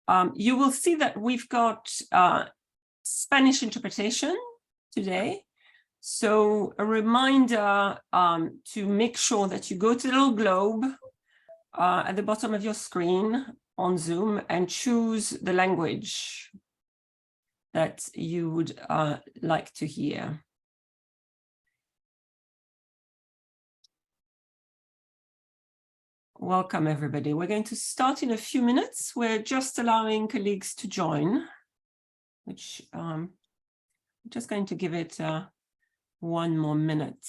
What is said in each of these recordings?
You will see that we've got Spanish interpretation today. So a reminder to make sure that you go to the little globe at the bottom of your screen on Zoom and choose the language that you would like to hear. Welcome, everybody. We're going to start in a few minutes. We're just allowing colleagues to join, which I'm just going to give it 1 more minute.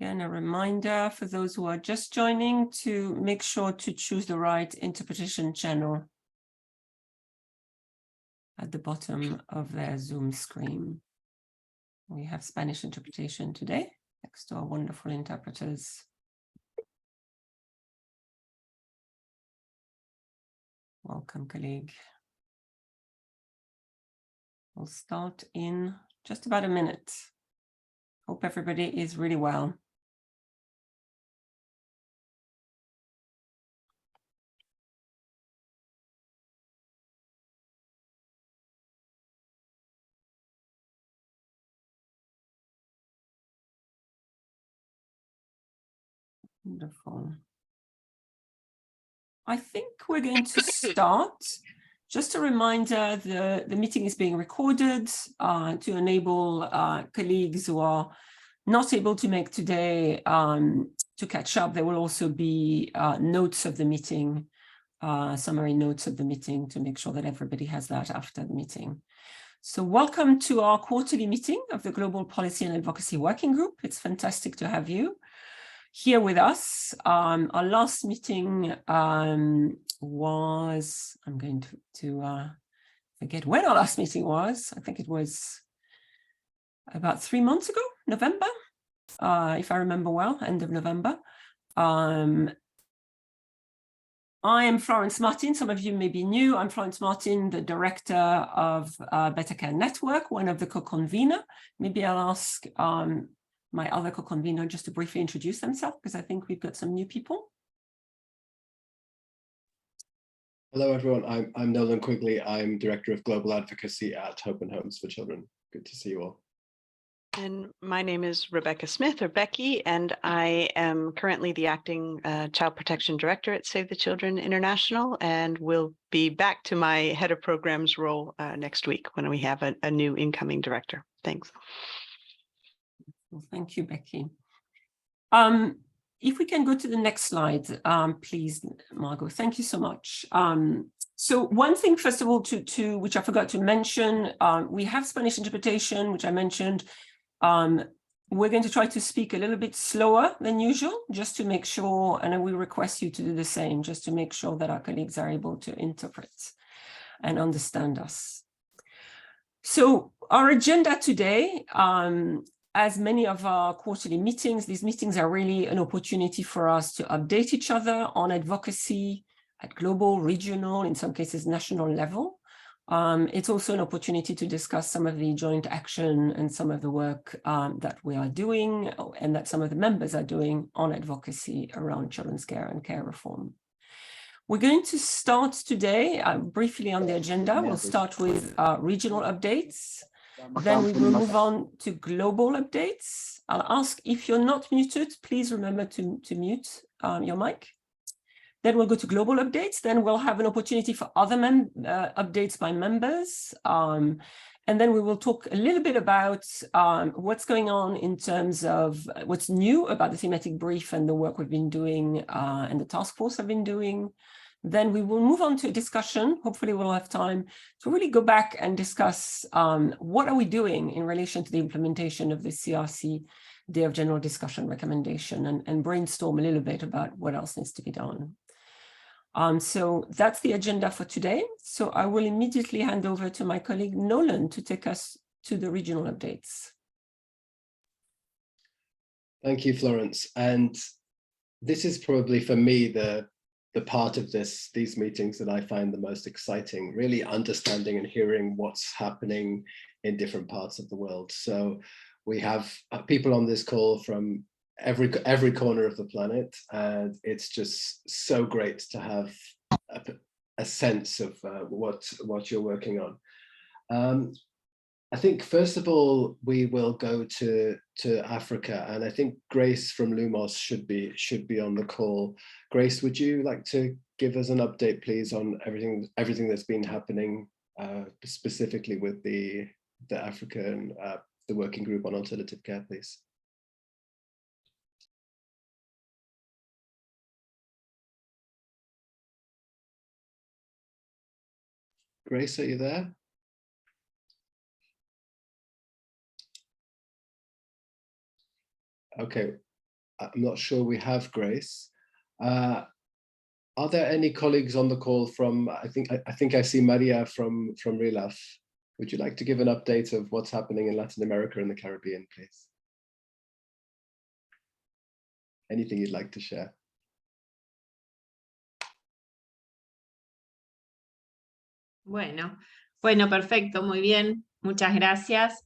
Again, a reminder for those who are just joining to make sure to choose the right interpretation channel at the bottom of their Zoom screen. We have Spanish interpretation today, thanks to our wonderful interpreters. Welcome, colleague. We'll start in just about a minute. Hope everybody is really well. Wonderful. I think we're going to start. Just a reminder, the meeting is being recorded to enable colleagues who are not able to make today to catch up. There will also be notes of the meeting, summary notes of the meeting to make sure that everybody has that after the meeting. So welcome to our quarterly meeting of the Global Policy and Advocacy Working Group. It's fantastic to have you here with us. Our last meeting was, I'm going to forget when our last meeting was. I think it was about 3 months ago, November, if I remember well, end of November. I am Florence Martin. Some of you may be new. I'm Florence Martin, the director of Better Care Network, one of the co-convener. Maybe I'll ask my other co-convener just to briefly introduce themselves, because I think we've got some new people. Hello, everyone. I'm Nolan Quigley. I'm Director of Global Advocacy at Hope and Homes for Children. Good to see you all. And my name is Rebecca Smith, or Becky, and I am currently the Acting Child Protection Director at Save the Children International, and will be back to my Head of Programs role next week when we have a new incoming director. Thanks. Well, thank you, Becky. If we can go to the next slide, please, Margot. Thank you so much. So one thing, first of all, which I forgot to mention, we have Spanish interpretation, which I mentioned. We're going to try to speak a little bit slower than usual, just to make sure, and we request you to do the same, just to make sure that our colleagues are able to interpret and understand us. So our agenda today, as many of our quarterly meetings, these meetings are really an opportunity for us to update each other on advocacy at global, regional, in some cases national level. It's also an opportunity to discuss some of the joint action and some of the work that we are doing and that some of the members are doing on advocacy around children's care and care reform. We're going to start today briefly on the agenda. We'll start with regional updates. Then we will move on to global updates. I'll ask, if you're not muted, please remember to mute your mic. Then we'll go to global updates. Then we'll have an opportunity for other updates by members. And then we will talk a little bit about what's going on in terms of what's new about the thematic brief and the work we've been doing and the task force have been doing. Then we will move on to a discussion. Hopefully we'll have time to really go back and discuss what are we doing in relation to the implementation of the CRC Day of General Discussion recommendation and brainstorm a little bit about what else needs to be done. So that's the agenda for today. So I will immediately hand over to my colleague Nolan to take us to the regional updates. Thank you, Florence. And this is probably for me the part of these meetings that I find the most exciting, really understanding and hearing what's happening in different parts of the world. So We have people on this call from every corner of the planet, and it's just so great to have a sense of what you're working on. I think first of all we will go to Africa, and I think Grace from Lumos should be on the call. Grace, would you like to give us an update, please, on everything that's been happening, specifically with the African the working group on alternative care, please? Grace, are you there? Okay, I'm not sure we have Grace. Are there any colleagues on the call from, I think I see Maria from RELAF. Would you like to give an update of what's happening in Latin America and the Caribbean, please? Anything you'd like to share? Bueno, perfecto, muy bien, muchas gracias.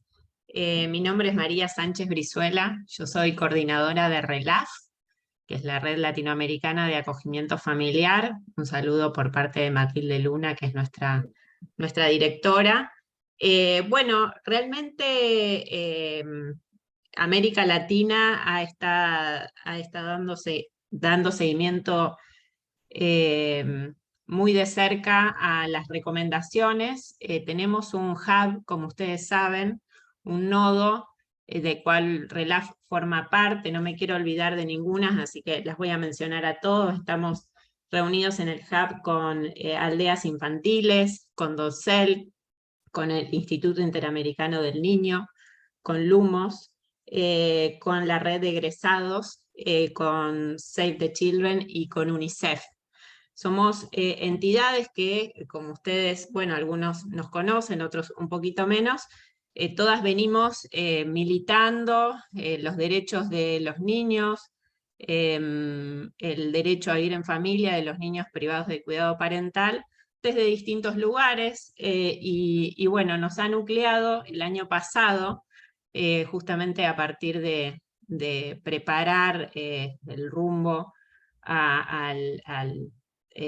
Mi nombre es María Sánchez Brizuela, yo soy coordinadora de RELAF, que es la Red Latinoamericana de Acogimiento Familiar. Un saludo por parte de Matilde Luna, que es nuestra directora. Bueno, realmente América Latina ha estado dando seguimiento muy de cerca a las recomendaciones. Tenemos un hub, como ustedes saben, un nodo de cual RELAF forma parte. No me quiero olvidar de ninguna, así que las voy a mencionar a todos. Estamos reunidos en el hub con aldeas infantiles, con DOCEL, con el Instituto Interamericano del Niño, con Lumos, con la red de egresados, con Save the Children y con UNICEF. Somos entidades que, como ustedes, bueno, algunos nos conocen, otros un poquito menos, todas venimos militando los derechos de los niños, el derecho a vivir en familia de los niños privados de cuidado parental, desde distintos lugares, y bueno, nos ha nucleado el año pasado, justamente a partir de preparar el rumbo al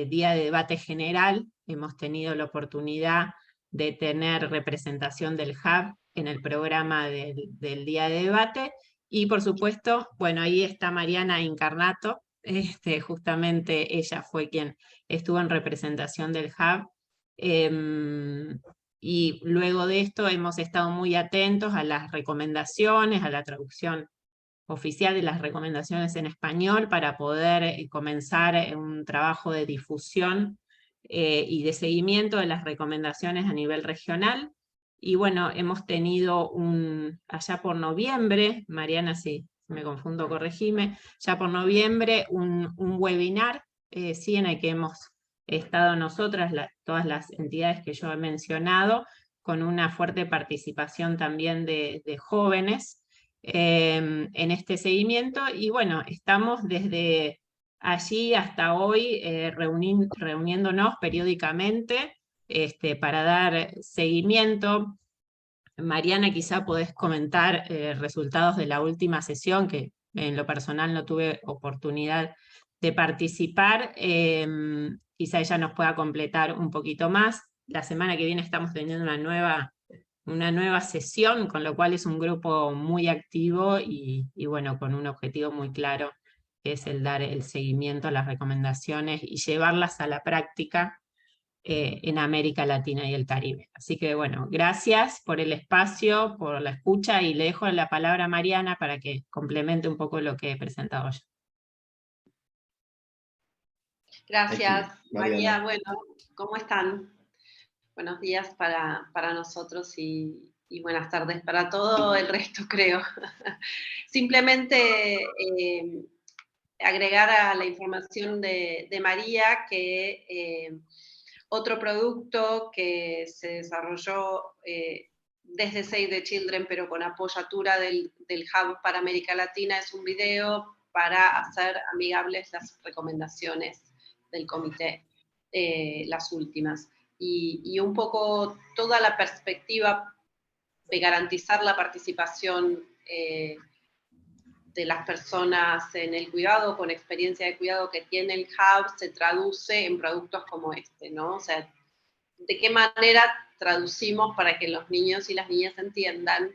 día de debate general. Hemos tenido la oportunidad de tener representación del hub en el programa del día de debate, y por supuesto, bueno, ahí está Mariana Incarnato, justamente ella fue quien estuvo en representación del hub, y luego de esto hemos estado muy atentos a las recomendaciones, a la traducción oficial de las recomendaciones en español, para poder comenzar un trabajo de difusión y de seguimiento de las recomendaciones a nivel regional. Y bueno, hemos tenido allá por noviembre, Mariana, si me confundo, corregime, ya por noviembre un webinar, sí, en el que hemos estado nosotras, todas las entidades que yo he mencionado, con una fuerte participación también de jóvenes, en este seguimiento. Y bueno, estamos desde allí hasta hoy reuniéndonos periódicamente para dar seguimiento. Mariana, quizá podés comentar resultados de la última sesión, que en lo personal no tuve oportunidad de participar. Quizá ella nos pueda completar un poquito más. La semana que viene estamos teniendo una nueva sesión, con lo cual es un grupo muy activo y bueno, con un objetivo muy claro, que es el dar el seguimiento a las recomendaciones y llevarlas a la práctica en América Latina y el Caribe. Así que bueno, gracias por el espacio, por la escucha, y le dejo la palabra a Mariana para que complemente un poco lo que he presentado yo. Gracias, Mariana. María. Bueno, ¿cómo están? Buenos días para nosotros y buenas tardes para todo el resto, creo. Simplemente agregar a la información de María que otro producto que se desarrolló desde Save the Children, pero con apoyatura del Hub para América Latina, es un video para hacer amigables las recomendaciones del comité, las últimas. Y un poco toda la perspectiva de garantizar la participación de las personas en el cuidado, con experiencia de cuidado que tiene el hub, se traduce en productos como este, ¿no? O sea, ¿de qué manera traducimos para que los niños y las niñas entiendan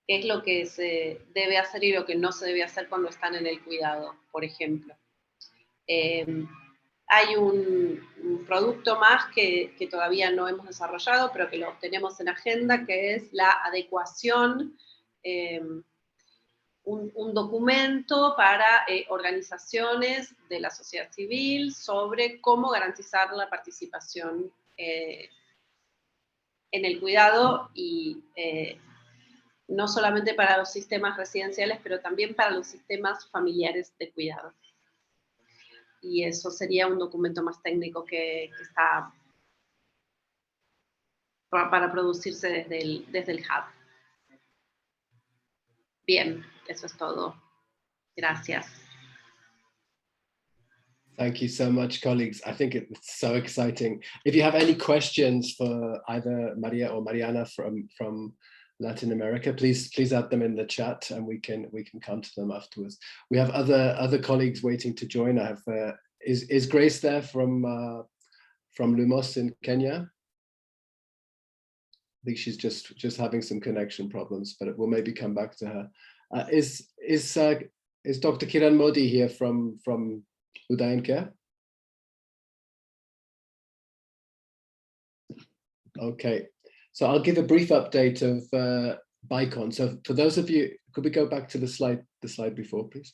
qué es lo que se debe hacer y lo que no se debe hacer cuando están en el cuidado, por ejemplo? Hay un producto más que todavía no hemos desarrollado, pero que lo tenemos en agenda, que es la adecuación, un documento para organizaciones de la sociedad civil sobre cómo garantizar la participación en el cuidado y no solamente para los sistemas residenciales, pero también para los sistemas familiares de cuidado. Y eso sería un documento más técnico que está para producirse desde el hub. Bien, eso es todo. Gracias. Thank you so much, colleagues. I think it's so exciting. If you have any questions for either Maria or Mariana from Latin America, please add them in the chat, and we can come to them afterwards. We have other colleagues waiting to join. I have is Grace there from Lumos in Kenya? I think she's just having some connection problems, but we'll maybe come back to her. Is Dr. Kiran Modi here from Udayan Care? Okay, so I'll give a brief update of BICON. So for those of you, could we go back to the slide before, please?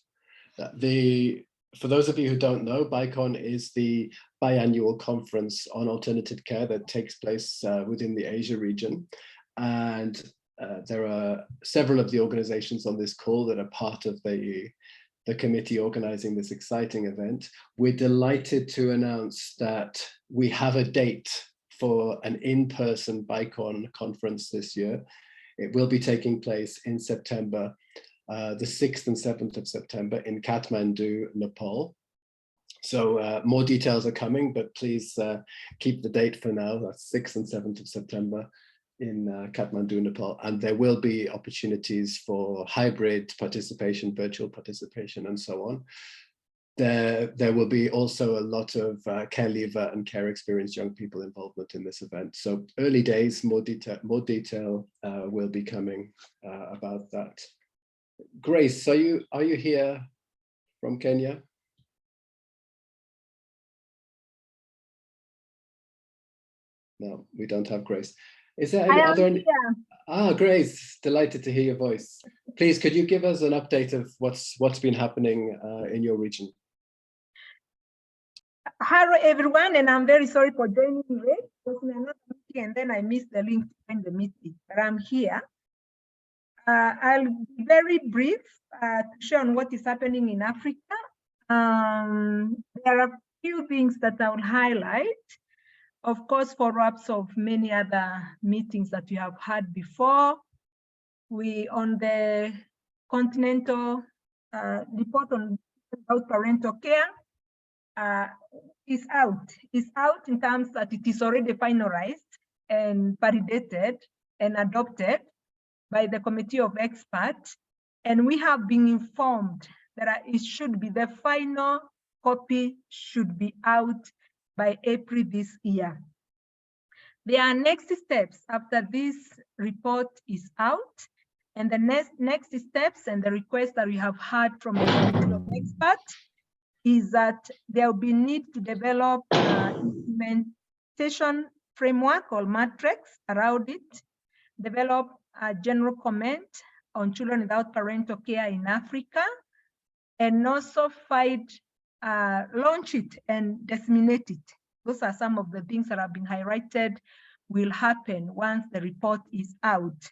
For those of you who don't know, BICON is the biannual conference on alternative care that takes place within the Asia region. And there are several of the organizations on this call that are part of the committee organizing this exciting event. We're delighted to announce that we have a date for an in-person BICON conference this year. It will be taking place in September, the 6th and 7th of September in Kathmandu, Nepal. So more details are coming, but please keep the date for now. That's 6th and 7th of September in Kathmandu, Nepal. And there will be opportunities for hybrid participation, virtual participation, and so on. There will be also a lot of care leaver and care experienced young people involvement in this event. So early days, more detail will be coming about that. Grace, are you here from Kenya? No, we don't have Grace. Is there any Grace, delighted to hear your voice. Please, could you give us an update of what's been happening in your region? Hello everyone, and I'm very sorry for joining late because in another meeting and then I missed the link to join the meeting, but I'm here. I'll be very brief to share on what is happening in Africa. There are a few things that I will highlight. Of course, follow-ups of many other meetings that we have had before. We, on the continental report on parental care, is out in terms that it is already finalized and validated and adopted by the committee of experts. And we have been informed that it should be, the final copy should be out by April this year. There are next steps after this report is out, and the next steps and the request that we have had from the committee of experts is that there will be need to develop implementation framework or matrix around it, develop a general comment on children without parental care in Africa, and also launch it and disseminate it. Those are some of the things that have been highlighted will happen once the report is out.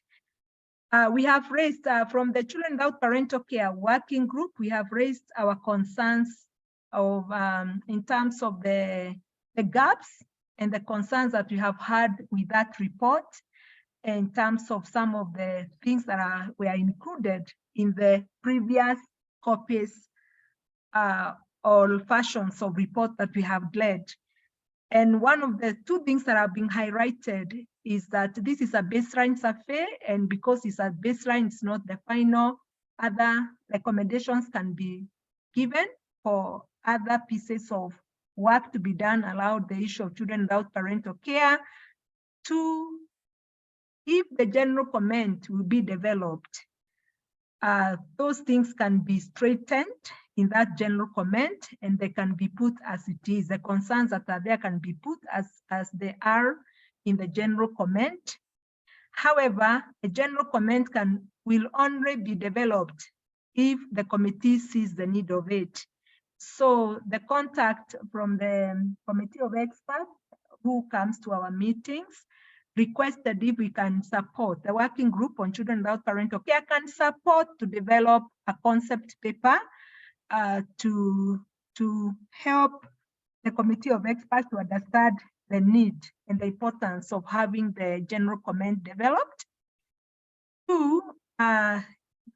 We have raised from the Children Without Parental Care Working Group, we have raised our concerns of in terms of the gaps and the concerns that we have had with that report in terms of some of the things that were included in the previous copies or fashions of report that we have led. And one of the two things that have been highlighted is that this is a baseline survey, and because it's a baseline, it's not the final. Other recommendations can be given for other pieces of work to be done around the issue of children without parental care. If the general comment will be developed, those things can be straightened in that general comment, and they can be put as it is. The concerns that are there can be put as they are in the general comment. However, a general comment will only be developed if the committee sees the need of it. So the contact from the committee of experts who comes to our meetings requested if we can support the working group on children without parental care, can support to develop a concept paper to help the committee of experts to understand the need and the importance of having the general comment developed. Two,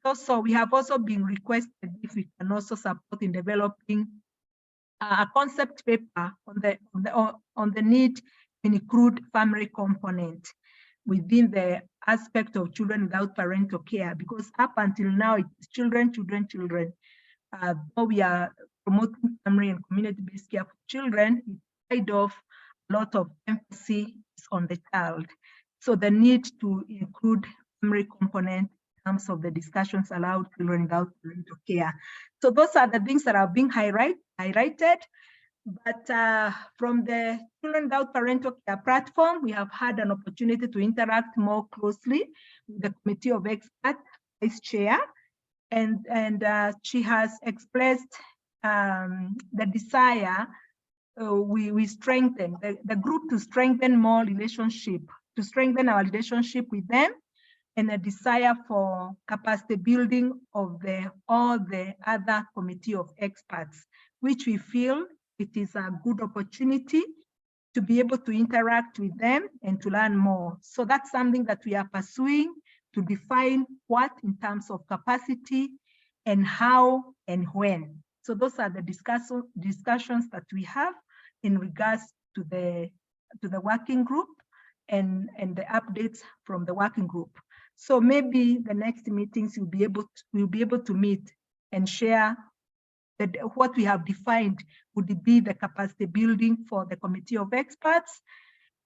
also we have also been requested if we can also support in developing a concept paper on the need to include family component within the aspect of children without parental care, because up until now it's children. Though we are promoting family and community-based care for children, it's kind of a lot of emphasis on the child. So the need to include family component in terms of the discussions allowed children without parental care. So those are the things that are being highlighted. But from the Children Without Parental Care platform, we have had an opportunity to interact more closely with the Committee of Experts Vice Chair, and she has expressed the desire we strengthen the group to strengthen more relationship, to strengthen our relationship with them, and a desire for capacity building of all the other committee of experts, which we feel it is a good opportunity to be able to interact with them and to learn more. So that's something that we are pursuing, to define what in terms of capacity and how and when. So those are the discussions that we have in regards to the working group and the updates from the working group. So maybe the next meetings we'll be able to meet and share that what we have defined would be the capacity building for the committee of experts,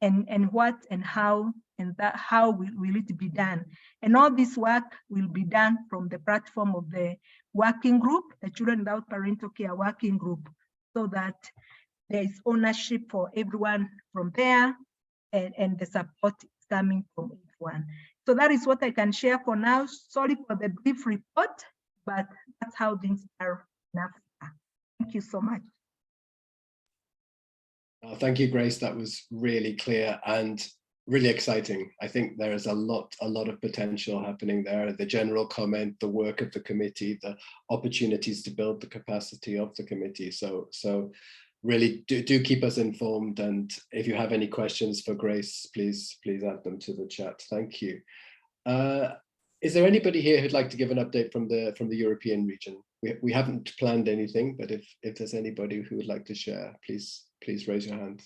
and what and how, and that how will it be done. And all this work will be done from the platform of the working group, the Children Without Parental Care working group, so that there is ownership for everyone from there, and the support is coming from everyone. So that is what I can share for now. Sorry for the brief report, but that's how things are in Africa. Thank you so much. Thank you, Grace. That was really clear and really exciting. I think there is a lot of potential happening there. The general comment, the work of the committee, the opportunities to build the capacity of the committee. So really do keep us informed. And if you have any questions for Grace, please add them to the chat. Thank you. Is there anybody here who'd like to give an update from the European region? We haven't planned anything, but if there's anybody who would like to share, please raise your hand.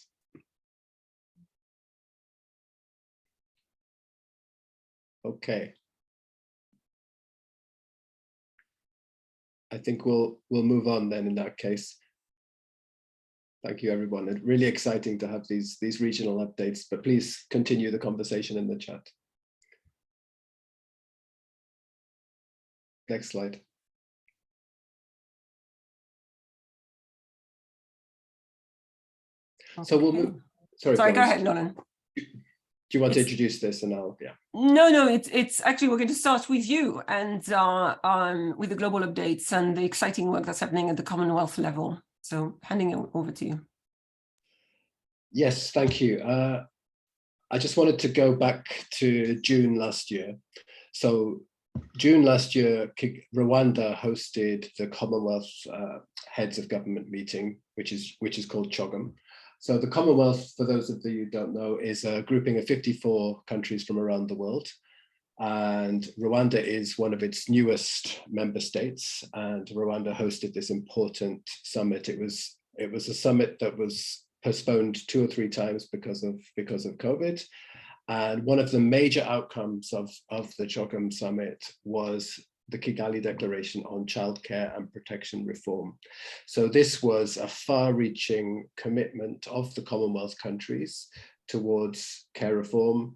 Okay. I think we'll move on then in that case. Thank you, everyone. It's really exciting to have these regional updates, but please continue the conversation in the chat. Next slide. Okay. So we'll move. Sorry, go ahead, Nolan. Do you want to introduce this, and I'll, yeah. No, it's actually, we're going to start with you and with the global updates and the exciting work that's happening at the Commonwealth level. So handing it over to you. Yes, thank you. I just wanted to go back to June last year. So June last year, Rwanda hosted the Commonwealth Heads of Government meeting, which is called CHOGM. So the Commonwealth, for those of you who don't know, is a grouping of 54 countries from around the world. And Rwanda is one of its newest member states. And Rwanda hosted this important summit. It was a summit that was postponed 2 or 3 times because of COVID. And one of the major outcomes of the CHOGM Summit was the Kigali Declaration on Childcare and Protection Reform. So this was a far-reaching commitment of the Commonwealth countries towards care reform,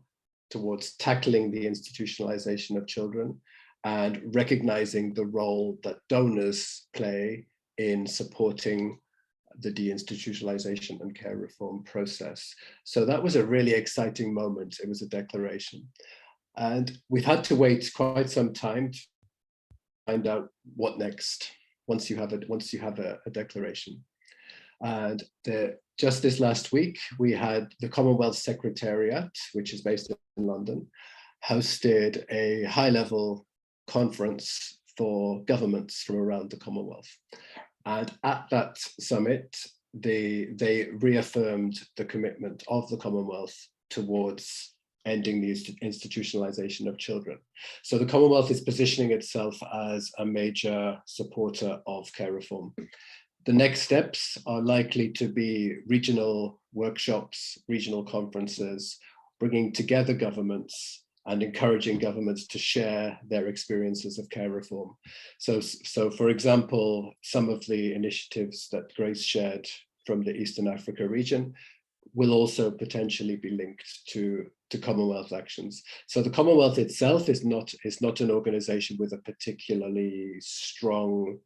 towards tackling the institutionalization of children, and recognizing the role that donors play in supporting the deinstitutionalization and care reform process. So that was a really exciting moment. It was a declaration. And we've had to wait quite some time to find out what next once you have a declaration. And just this last week, we had the Commonwealth Secretariat, which is based in London, hosted a high-level conference for governments from around the Commonwealth. And at that summit, they reaffirmed the commitment of the Commonwealth towards ending the institutionalization of children. So the Commonwealth is positioning itself as a major supporter of care reform. The next steps are likely to be regional workshops, regional conferences, bringing together governments and encouraging governments to share their experiences of care reform. So for example, some of the initiatives that Grace shared from the Eastern Africa region will also potentially be linked to Commonwealth actions. So the Commonwealth itself is not an organization with a particularly strong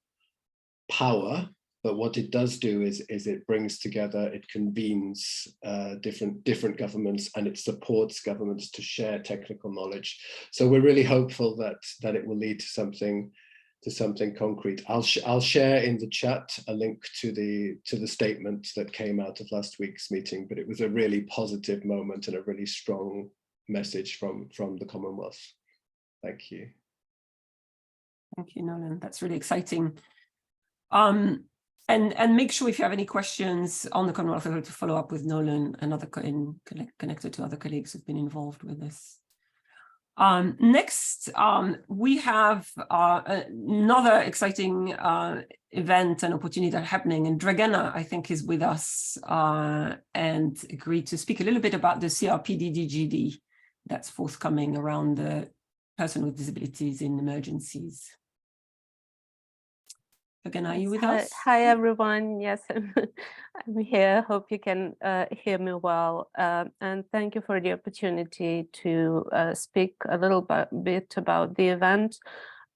power, but what it does do is it brings together, it convenes different governments, and it supports governments to share technical knowledge. So we're really hopeful that it will lead to something concrete. I'll share in the chat a link to the statement that came out of last week's meeting, but it was a really positive moment and a really strong message from the Commonwealth. Thank you. Thank you, Nolan. That's really exciting. And make sure if you have any questions on the Commonwealth to follow up with Nolan and other connected to other colleagues who've been involved with this. Next, we have another exciting event and opportunity that are happening, and Dragana, I think, is with us and agreed to speak a little bit about the CRPD-DGD that's forthcoming around the person with disabilities in emergencies. Dragana, are you with us? Hi, everyone. Yes, I'm here. Hope you can hear me well. And thank you for the opportunity to speak a little bit about the event.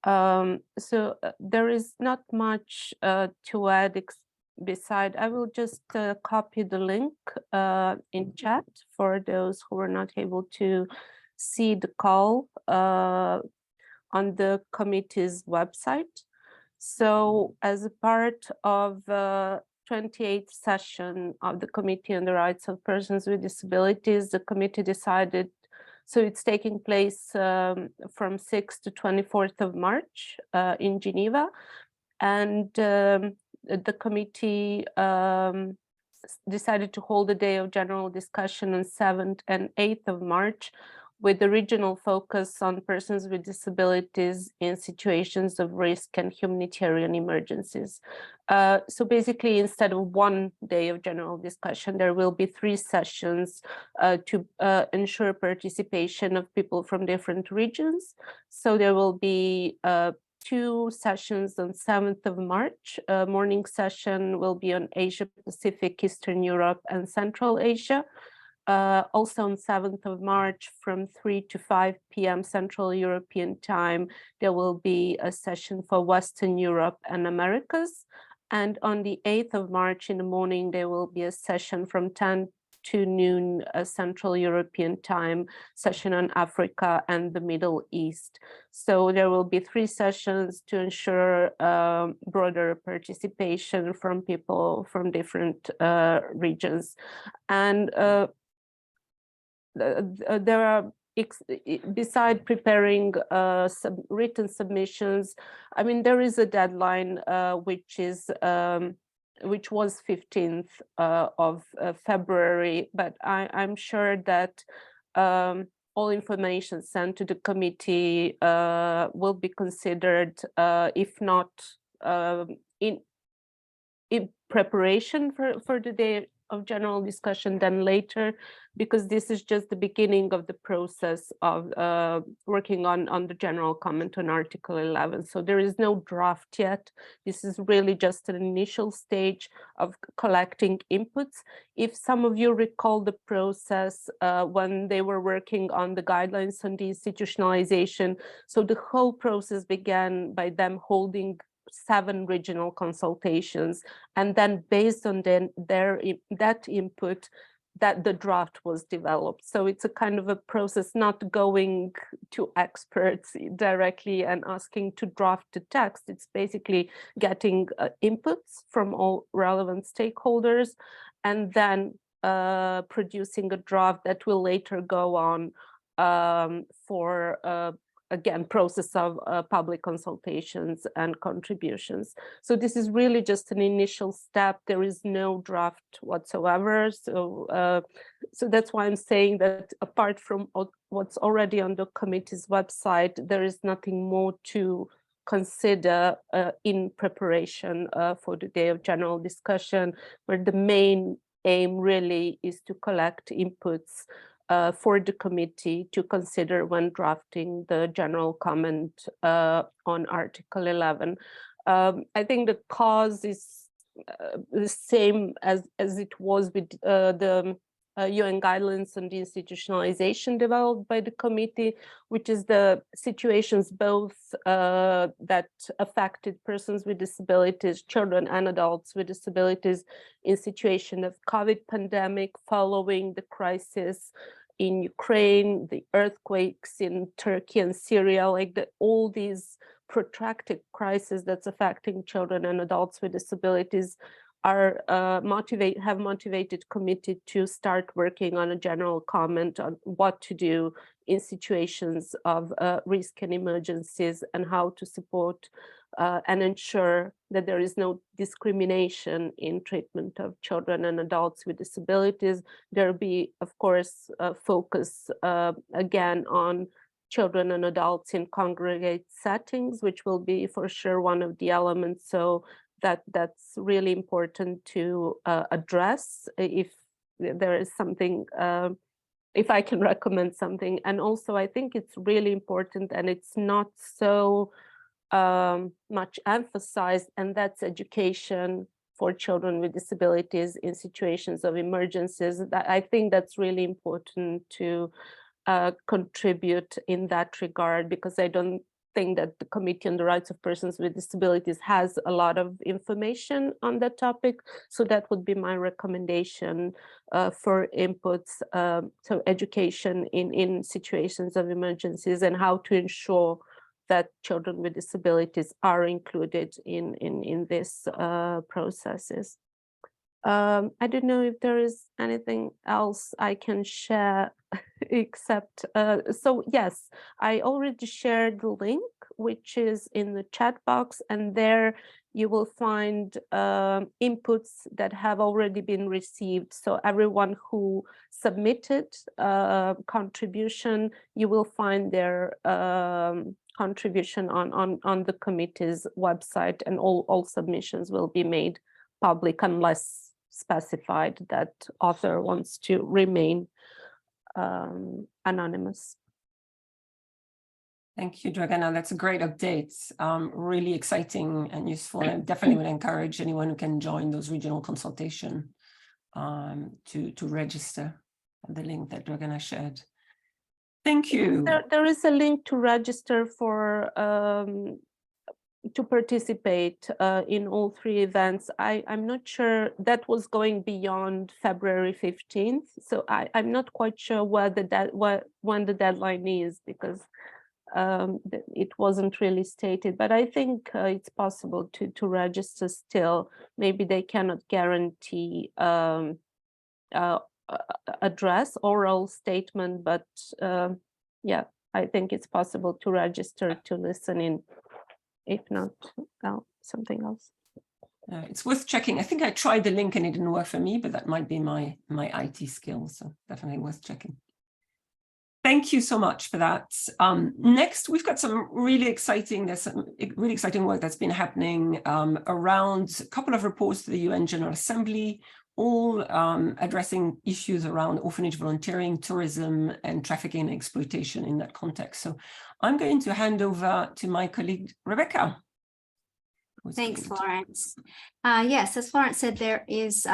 So there is not much to add beside. I will just copy the link in chat for those who are not able to see the call on the committee's website. So as a part of the 28th session of the Committee on the Rights of Persons with Disabilities, the committee decided, so it's taking place from 6th to 24th of March in Geneva. And the committee decided to hold a day of general discussion on 7th and 8th of March with the regional focus on persons with disabilities in situations of risk and humanitarian emergencies. So basically, instead of one day of general discussion, there will be 3 sessions to ensure participation of people from different regions. So there will be 2 sessions on 7th of March. Morning session will be on Asia Pacific, Eastern Europe, and Central Asia. Also on 7th of March from 3 to 5 p.m. Central European time, there will be a session for Western Europe and Americas. And on the 8th of March in the morning, there will be a session from 10 to noon Central European time, session on Africa and the Middle East. So there will be 3 sessions to ensure broader participation from people from different regions. And there are, beside preparing written submissions, I mean, there is a deadline which was 15th of February, but I'm sure that all information sent to the committee will be considered, if not in preparation for the day of general discussion than later, because this is just the beginning of the process of working on the general comment on Article 11. So there is no draft yet. This is really just an initial stage of collecting inputs. If some of you recall the process when they were working on the guidelines on deinstitutionalization, so the whole process began by them holding 7 regional consultations, and then based on that input, that the draft was developed. So it's a kind of a process, not going to experts directly and asking to draft the text. It's basically getting inputs from all relevant stakeholders, and then producing a draft that will later go on for again, process of public consultations and contributions. So this is really just an initial step. There is no draft whatsoever. So, so that's why I'm saying that apart from what's already on the committee's website, there is nothing more to consider in preparation for the day of general discussion, where the main aim really is to collect inputs for the committee to consider when drafting the general comment on Article 11. I think the cause is the same as it was with the UN guidelines on deinstitutionalization developed by the committee, which is the situations both that affected persons with disabilities, children and adults with disabilities in situation of COVID pandemic following the crisis in Ukraine, the earthquakes in Turkey and Syria, like all these protracted crises that's affecting children and adults with disabilities are have motivated committee to start working on a general comment on what to do in situations of risk and emergencies, and how to support and ensure that there is no discrimination in treatment of children and adults with disabilities. There will be, of course, a focus again on children and adults in congregate settings, which will be for sure one of the elements. So that's really important to address if there is something, if I can recommend something. And also I think it's really important, and it's not so much emphasized, and that's education for children with disabilities in situations of emergencies. I think that's really important to contribute in that regard, because I don't think that the Committee on the Rights of Persons with Disabilities has a lot of information on that topic. So that would be my recommendation for inputs. So education in situations of emergencies, and how to ensure that children with disabilities are included in these processes. I don't know if there is anything else I can share except, so yes, I already shared the link, which is in the chat box, and there you will find inputs that have already been received. So everyone who submitted contribution, you will find their contribution on the committee's website, and all submissions will be made public unless specified that author wants to remain anonymous. Thank you, Dragana. That's a great update. Really exciting and useful. And I definitely would encourage anyone who can join those regional consultation to register at the link that Dragana shared. Thank you. There is a link to register for to participate in all 3 events. I'm not sure that was going beyond February 15th. So I'm not quite sure when the deadline is, because it wasn't really stated, but I think it's possible to register still. Maybe they cannot guarantee address, oral statement, but yeah, I think it's possible to register to listen in. If not, something else. It's worth checking. I think I tried the link and it didn't work for me, but that might be my IT skills, so definitely worth checking. Thank you so much for that. Next, we've got some really exciting, there's some really exciting work that's been happening around a couple of reports to the UN General Assembly. all addressing issues around orphanage volunteering, tourism, and trafficking and exploitation in that context. So I'm going to hand over to my colleague, Rebecca. Thanks, Florence. Yes, as Florence said, there is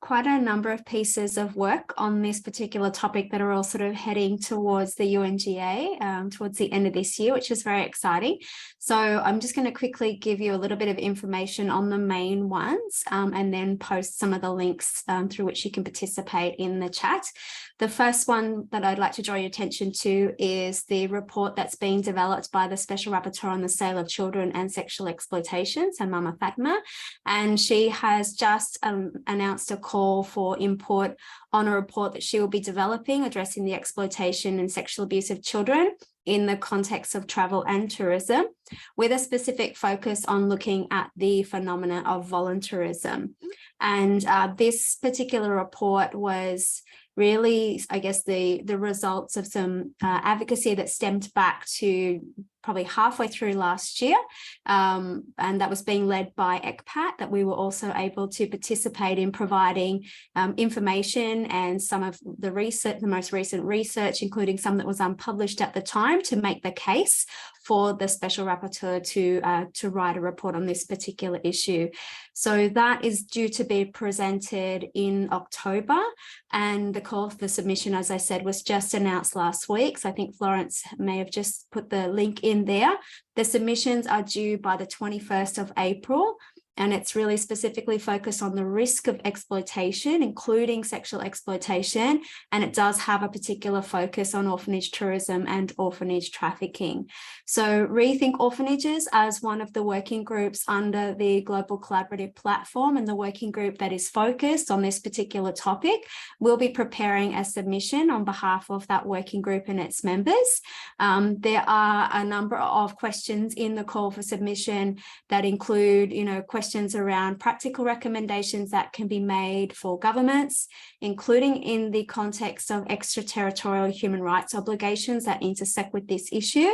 quite a number of pieces of work on this particular topic that are all sort of heading towards the UNGA towards the end of this year, which is very exciting. So I'm just going to quickly give you a little bit of information on the main ones and then post some of the links through which you can participate in the chat. The first one that I'd like to draw your attention to is the report that's being developed by the Special Rapporteur on the Sale of Children and Sexual Exploitation, so Mama Fatma, and she has just announced a call for input on a report that she will be developing addressing the exploitation and sexual abuse of children in the context of travel and tourism, with a specific focus on looking at the phenomena of volunteerism. And this particular report was really, I guess, the results of some advocacy that stemmed back to probably halfway through last year, and that was being led by ECPAT, that we were also able to participate in providing information and some of the research, the most recent research, including some that was unpublished at the time, to make the case for the Special Rapporteur to write a report on this particular issue. So that is due to be presented in October, and the call for submission, as I said, was just announced last week. So I think Florence may have just put the link in there. The submissions are due by the 21st of April. And it's really specifically focused on the risk of exploitation, including sexual exploitation. And it does have a particular focus on orphanage tourism and orphanage trafficking. So Rethink Orphanages, as one of the working groups under the Global Collaborative Platform and the working group that is focused on this particular topic, will be preparing a submission on behalf of that working group and its members. There are a number of questions in the call for submission that include, questions around practical recommendations that can be made for governments, including in the context of extraterritorial human rights obligations that intersect with this issue.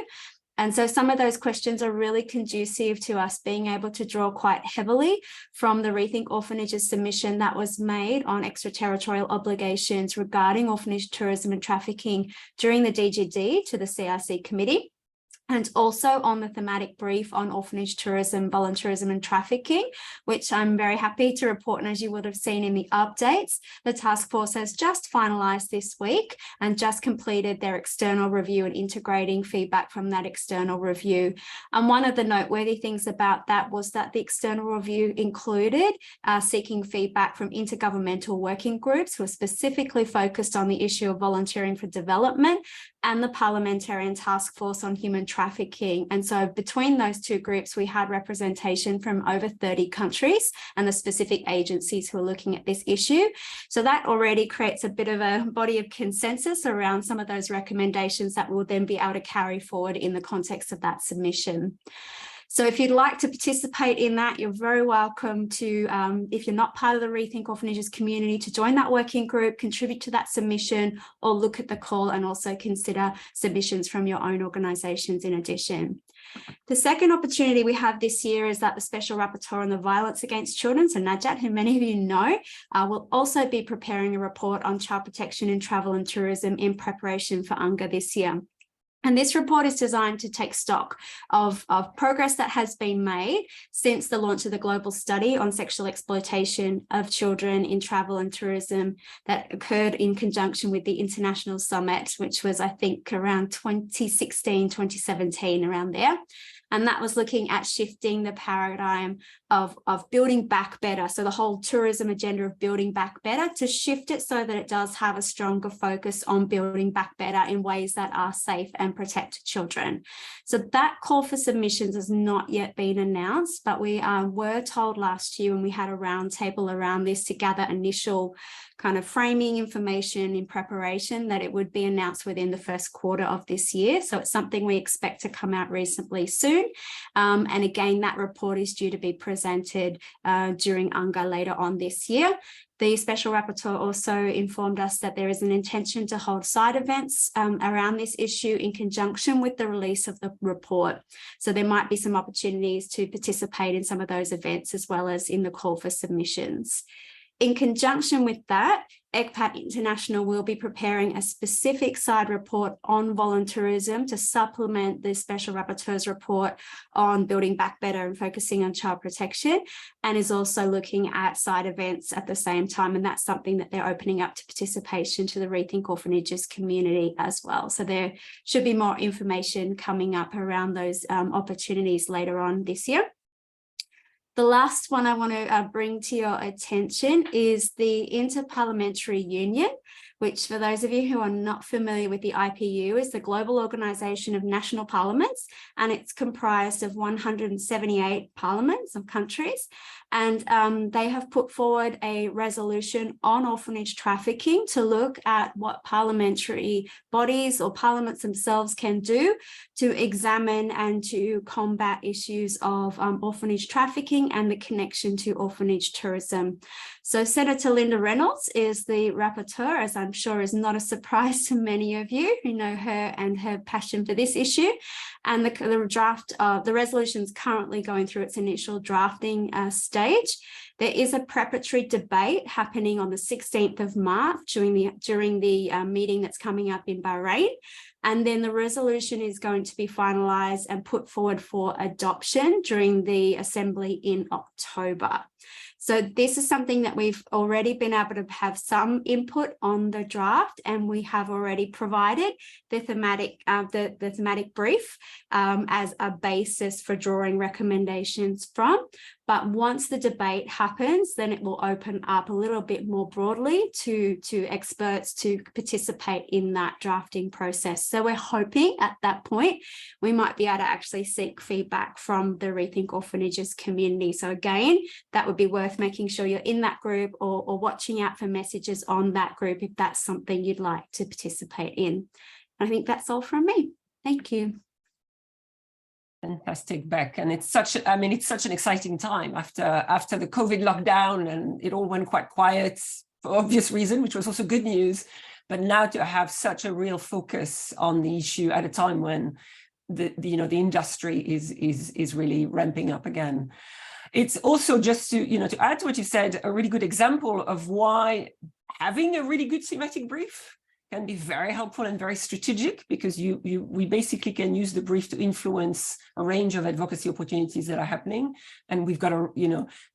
And so some of those questions are really conducive to us being able to draw quite heavily from the Rethink Orphanages submission that was made on extraterritorial obligations regarding orphanage tourism and trafficking during the DGD to the CRC committee, and also on the thematic brief on orphanage tourism, volunteerism and trafficking, which I'm very happy to report. And as you would have seen in the updates, the task force has just finalised this week and just completed their external review and integrating feedback from that external review. And one of the noteworthy things about that was that the external review included seeking feedback from intergovernmental working groups who are specifically focused on the issue of volunteering for development, and the Parliamentarian Task Force on Human Trafficking. And so between those two groups, we had representation from over 30 countries and the specific agencies who are looking at this issue. So that already creates a bit of a body of consensus around some of those recommendations that we'll then be able to carry forward in the context of that submission. So if you'd like to participate in that, you're very welcome to, if you're not part of the Rethink Orphanages community, to join that working group, contribute to that submission, or look at the call and also consider submissions from your own organisations in addition. The second opportunity we have this year is that the Special Rapporteur on the Violence Against Children, so Najat, who many of you know, will also be preparing a report on child protection in travel and tourism in preparation for UNGA this year. And this report is designed to take stock of progress that has been made since the launch of the global study on sexual exploitation of children in travel and tourism that occurred in conjunction with the International Summit, which was, I think, around 2016, 2017, around there. And that was looking at shifting the paradigm of building back better. So the whole tourism agenda of building back better, to shift it so that it does have a stronger focus on building back better in ways that are safe and protect children. So that call for submissions has not yet been announced, but we were told last year when we had a roundtable around this to gather initial kind of framing information in preparation that it would be announced within the first quarter of this year. So it's something we expect to come out reasonably soon. And again, that report is due to be presented during UNGA later on this year. The Special Rapporteur also informed us that there is an intention to hold side events around this issue in conjunction with the release of the report. So there might be some opportunities to participate in some of those events as well as in the call for submissions. In conjunction with that, ECPAT International will be preparing a specific side report on volunteerism to supplement the Special Rapporteur's report on building back better and focusing on child protection, and is also looking at side events at the same time. And that's something that they're opening up to participation to the Rethink Orphanages community as well. So there should be more information coming up around those opportunities later on this year. The last one I want to bring to your attention is the Interparliamentary Union, which, for those of you who are not familiar with the IPU, is the Global Organization of National Parliaments, and it's comprised of 178 parliaments of countries. And they have put forward a resolution on orphanage trafficking to look at what parliamentary bodies or parliaments themselves can do to examine and to combat issues of orphanage trafficking and the connection to orphanage tourism. So Senator Linda Reynolds is the rapporteur, as I'm sure is not a surprise to many of you who know her and her passion for this issue. And the draft of the resolution is currently going through its initial drafting stage. There is a preparatory debate happening on the 16th of March during the meeting that's coming up in Bahrain. And then the resolution is going to be finalised and put forward for adoption during the assembly in October. So this is something that we've already been able to have some input on the draft, and we have already provided the thematic brief as a basis for drawing recommendations from. But once the debate happens, then it will open up a little bit more broadly to experts to participate in that drafting process. So we're hoping at that point, we might be able to actually seek feedback from the Rethink Orphanages community. So again, that would be worth making sure you're in that group or watching out for messages on that group if that's something you'd like to participate in. I think that's all from me. Thank you. Fantastic, Beck. And it's such an exciting time after the COVID lockdown, and it all went quite quiet for obvious reason, which was also good news. But now to have such a real focus on the issue at a time when the industry is really ramping up again. It's also, just to add to what you said, a really good example of why having a really good thematic brief can be very helpful and very strategic, because we basically can use the brief to influence a range of advocacy opportunities that are happening. And we've got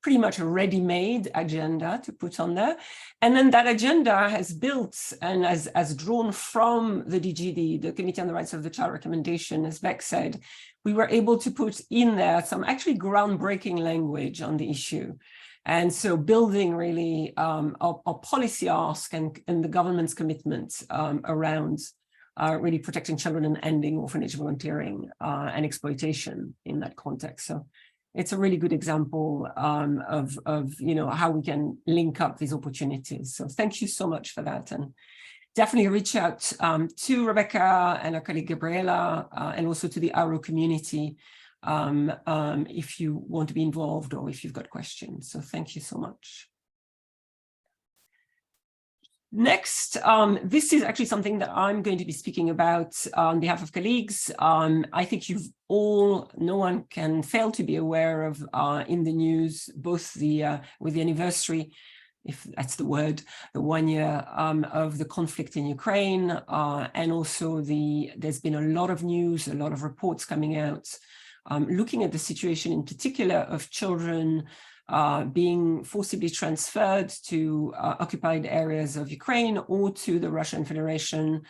pretty much a ready-made agenda to put on there. And then that agenda has built and has drawn from the DGD, the Committee on the Rights of the Child recommendation, as Beck said. We were able to put in there some actually groundbreaking language on the issue. And so building really our policy ask and the government's commitment around really protecting children and ending orphanage volunteering and exploitation in that context. So it's a really good example of how we can link up these opportunities. So thank you so much for that. And definitely reach out to Rebecca and our colleague Gabriela and also to the ARO community if you want to be involved or if you've got questions. So thank you so much. Next, this is actually something that I'm going to be speaking about on behalf of colleagues. I think no one can fail to be aware of in the news, both with the anniversary, if that's the word, the 1 year of the conflict in Ukraine, and also there's been a lot of news, a lot of reports coming out looking at the situation in particular of children being forcibly transferred to occupied areas of Ukraine or to the Russian Federation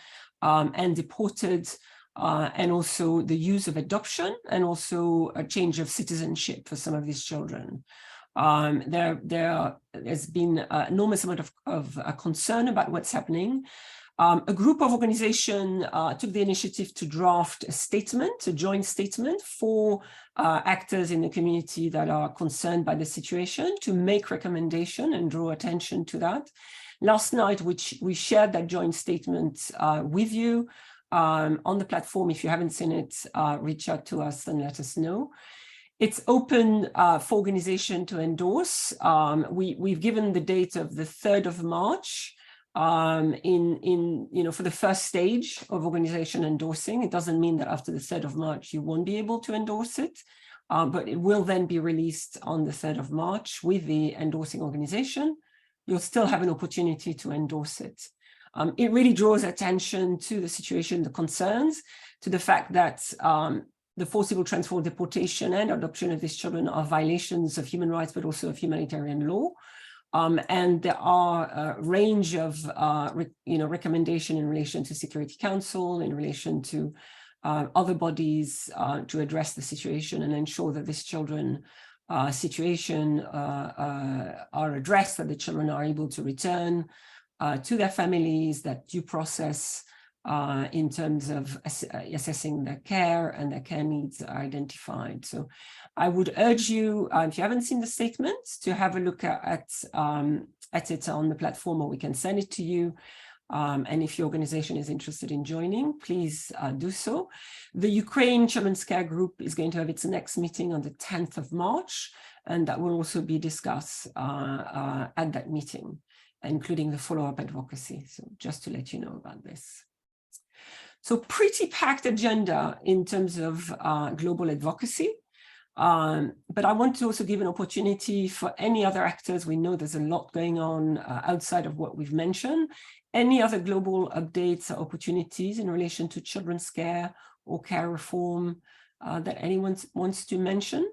and deported, and also the use of adoption and also a change of citizenship for some of these children. There's been an enormous amount of concern about what's happening. A group of organizations took the initiative to draft a joint statement for actors in the community that are concerned by the situation, to make recommendation and draw attention to that. Last night, we shared that joint statement with you on the platform. If you haven't seen it, reach out to us and let us know. It's open for organization to endorse. We've given the date of the 3rd of March. For the first stage of organization endorsing. It doesn't mean that after the 3rd of March you won't be able to endorse it, but it will then be released on the 3rd of March with the endorsing organization. you'll still have an opportunity to endorse it. It really draws attention to the situation, the concerns, to the fact that the forcible transfer, deportation, and adoption of these children are violations of human rights, but also of humanitarian law. And there are a range of recommendation in relation to Security Council, in relation to other bodies to address the situation and ensure that these children situation are addressed, that the children are able to return to their families, that due process in terms of assessing their care and their care needs are identified. So I would urge you, if you haven't seen the statement, to have a look at it on the platform, or we can send it to you. And if your organization is interested in joining, please do so. The Ukraine Children's Care Group is going to have its next meeting on the 10th of March, and that will also be discussed at that meeting, including the follow-up advocacy. So just to let you know about this. So pretty packed agenda in terms of global advocacy. But I want to also give an opportunity for any other actors. We know there's a lot going on outside of what we've mentioned. Any other global updates or opportunities in relation to children's care or care reform that anyone wants to mention?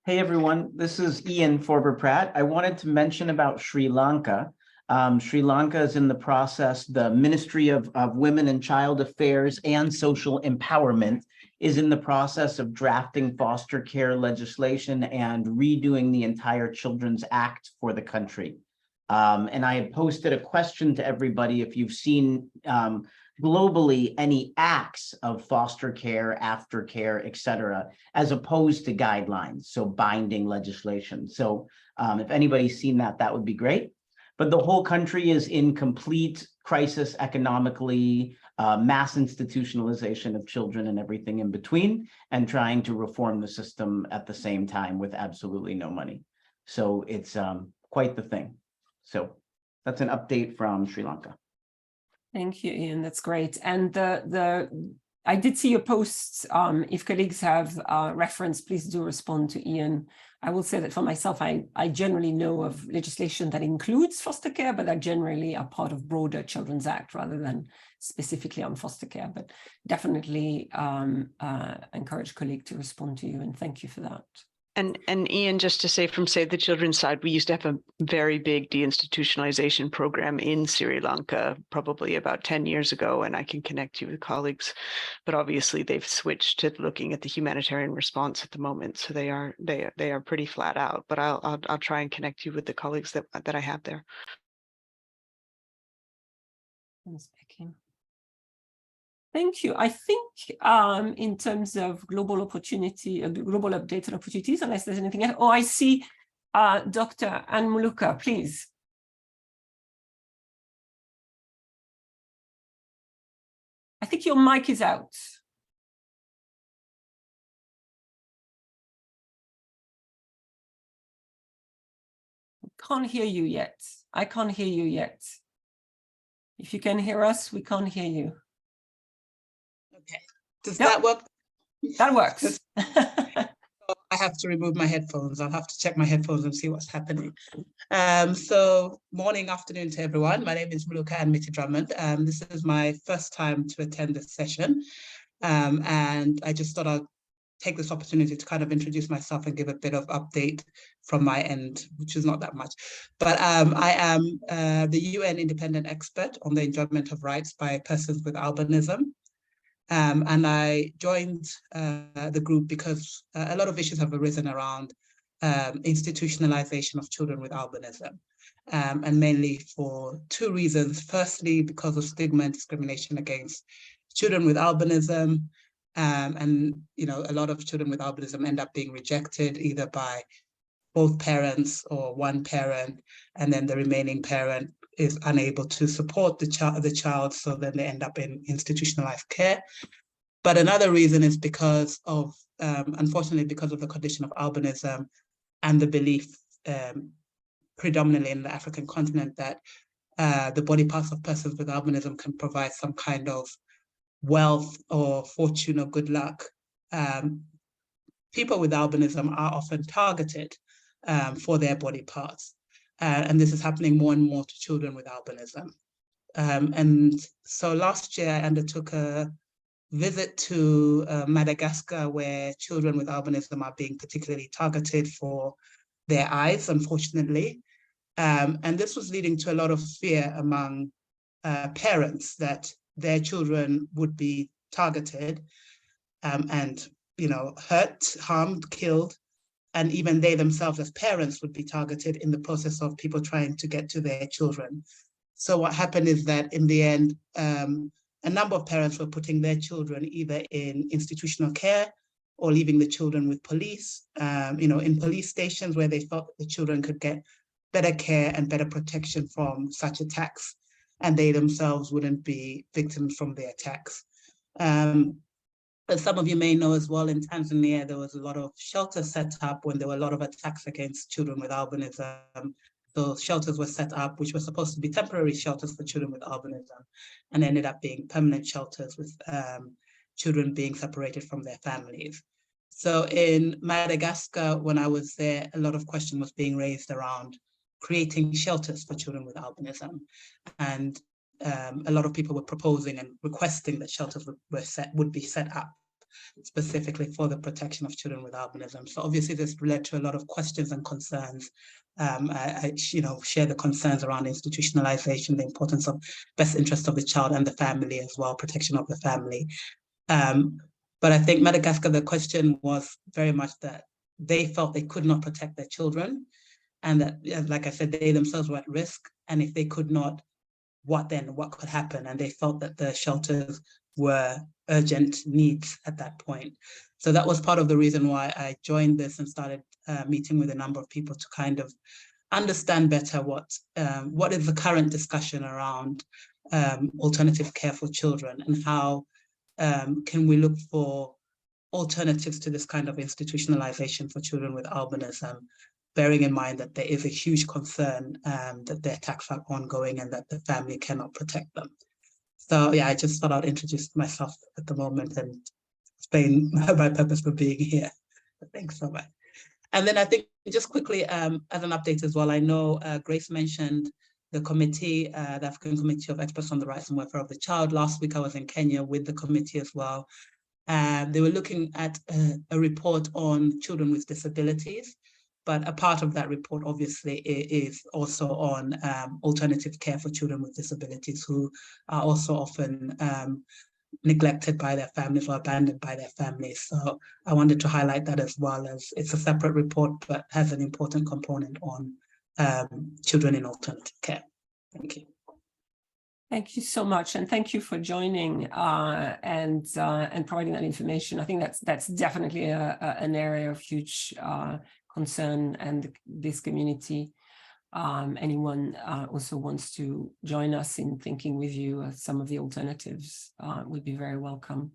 Hey everyone, this is Ian Forber-Pratt. I wanted to mention about Sri Lanka. Sri Lanka is in the process, the Ministry of Women and Child Affairs and Social Empowerment is in the process of drafting foster care legislation and redoing the entire Children's Act for the country. And I had posted a question to everybody if you've seen globally any acts of foster care, aftercare, et cetera, as opposed to guidelines, so binding legislation. So if anybody's seen that, that would be great. But the whole country is in complete crisis economically, mass institutionalization of children and everything in between, and trying to reform the system at the same time with absolutely no money. So it's quite the thing. So that's an update from Sri Lanka. Thank you, Ian. That's great. And I did see your posts. If colleagues have reference, please do respond to Ian. I will say that for myself, I generally know of legislation that includes foster care, but that generally are part of broader Children's Act rather than specifically on foster care. But definitely encourage colleagues to respond to you, and thank you for that. And Ian, just to say from Save the Children's side, we used to have a very big deinstitutionalization program in Sri Lanka, probably about 10 years ago, and I can connect you with colleagues. But obviously, they've switched to looking at the humanitarian response at the moment, so they are pretty flat out. But I'll try and connect you with the colleagues that I have there. Thanks, Becky. Thank you. I think in terms of global opportunity, global updated opportunities, unless there's anything else. Oh, I see Dr. Anne Muluka, please. I think your mic is out. Can't hear you yet. I can't hear you yet. If you can hear us, we can't hear you. Okay, does that work? That works. I have to remove my headphones. I'll have to check my headphones and see what's happening. So morning, afternoon to everyone. My name is Muluka Anmiti Drummond. This is my first time to attend this session. And I just thought I'd take this opportunity to kind of introduce myself and give a bit of update from my end, which is not that much. But I am the UN independent expert on the enjoyment of rights by persons with albinism. And I joined the group because a lot of issues have arisen around institutionalization of children with albinism, and mainly for two reasons. Firstly, because of stigma and discrimination against children with albinism, and a lot of children with albinism end up being rejected either by both parents or one parent, and then the remaining parent is unable to support the child, so then they end up in institutionalized care. But another reason is because of, unfortunately, because of the condition of albinism and the belief predominantly in the African continent that the body parts of persons with albinism can provide some kind of wealth or fortune or good luck. People with albinism are often targeted for their body parts. And this is happening more and more to children with albinism. And so last year I undertook a visit to Madagascar, where children with albinism are being particularly targeted for their eyes, unfortunately. And this was leading to a lot of fear among parents that their children would be targeted and, you know, hurt, harmed, killed, and even they themselves as parents would be targeted in the process of people trying to get to their children. So what happened is that in the end, a number of parents were putting their children either in institutional care or leaving the children with police, you know, in police stations where they thought the children could get better care and better protection from such attacks, and they themselves wouldn't be victims from the attacks. As some of you may know as well, in Tanzania, there was a lot of shelters set up when there were a lot of attacks against children with albinism. So shelters were set up, which were supposed to be temporary shelters for children with albinism, and ended up being permanent shelters with children being separated from their families. So in Madagascar, when I was there, a lot of question was being raised around creating shelters for children with albinism. And a lot of people were proposing and requesting that shelters would be set up specifically for the protection of children with albinism. So obviously this led to a lot of questions and concerns. I share the concerns around institutionalization, the importance of best interest of the child and the family as well, protection of the family. But I think Madagascar, the question was very much that they felt they could not protect their children, and that, like I said, they themselves were at risk. And if they could not, what could happen? And they felt that the shelters were urgent needs at that point. So that was part of the reason why I joined this and started meeting with a number of people to kind of understand better what is the current discussion around alternative care for children, and how can we look for alternatives to this kind of institutionalization for children with albinism, bearing in mind that there is a huge concern that the attacks are ongoing and that the family cannot protect them. So yeah, I just thought I'd introduce myself at the moment and explain my purpose for being here. Thanks so much. And then I think just quickly, as an update as well, I know Grace mentioned the committee, the African Committee of Experts on the Rights and Welfare of the Child. Last week I was in Kenya with the committee as well. They were looking at a report on children with disabilities. But a part of that report, obviously, is also on alternative care for children with disabilities who are also often neglected by their families or abandoned by their families. So I wanted to highlight that as well, as it's a separate report, but has an important component on children in alternative care. Thank you. Thank you so much, and thank you for joining and providing that information. I think that's definitely an area of huge concern, and this community. Anyone also wants to join us in thinking with you some of the alternatives would be very welcome.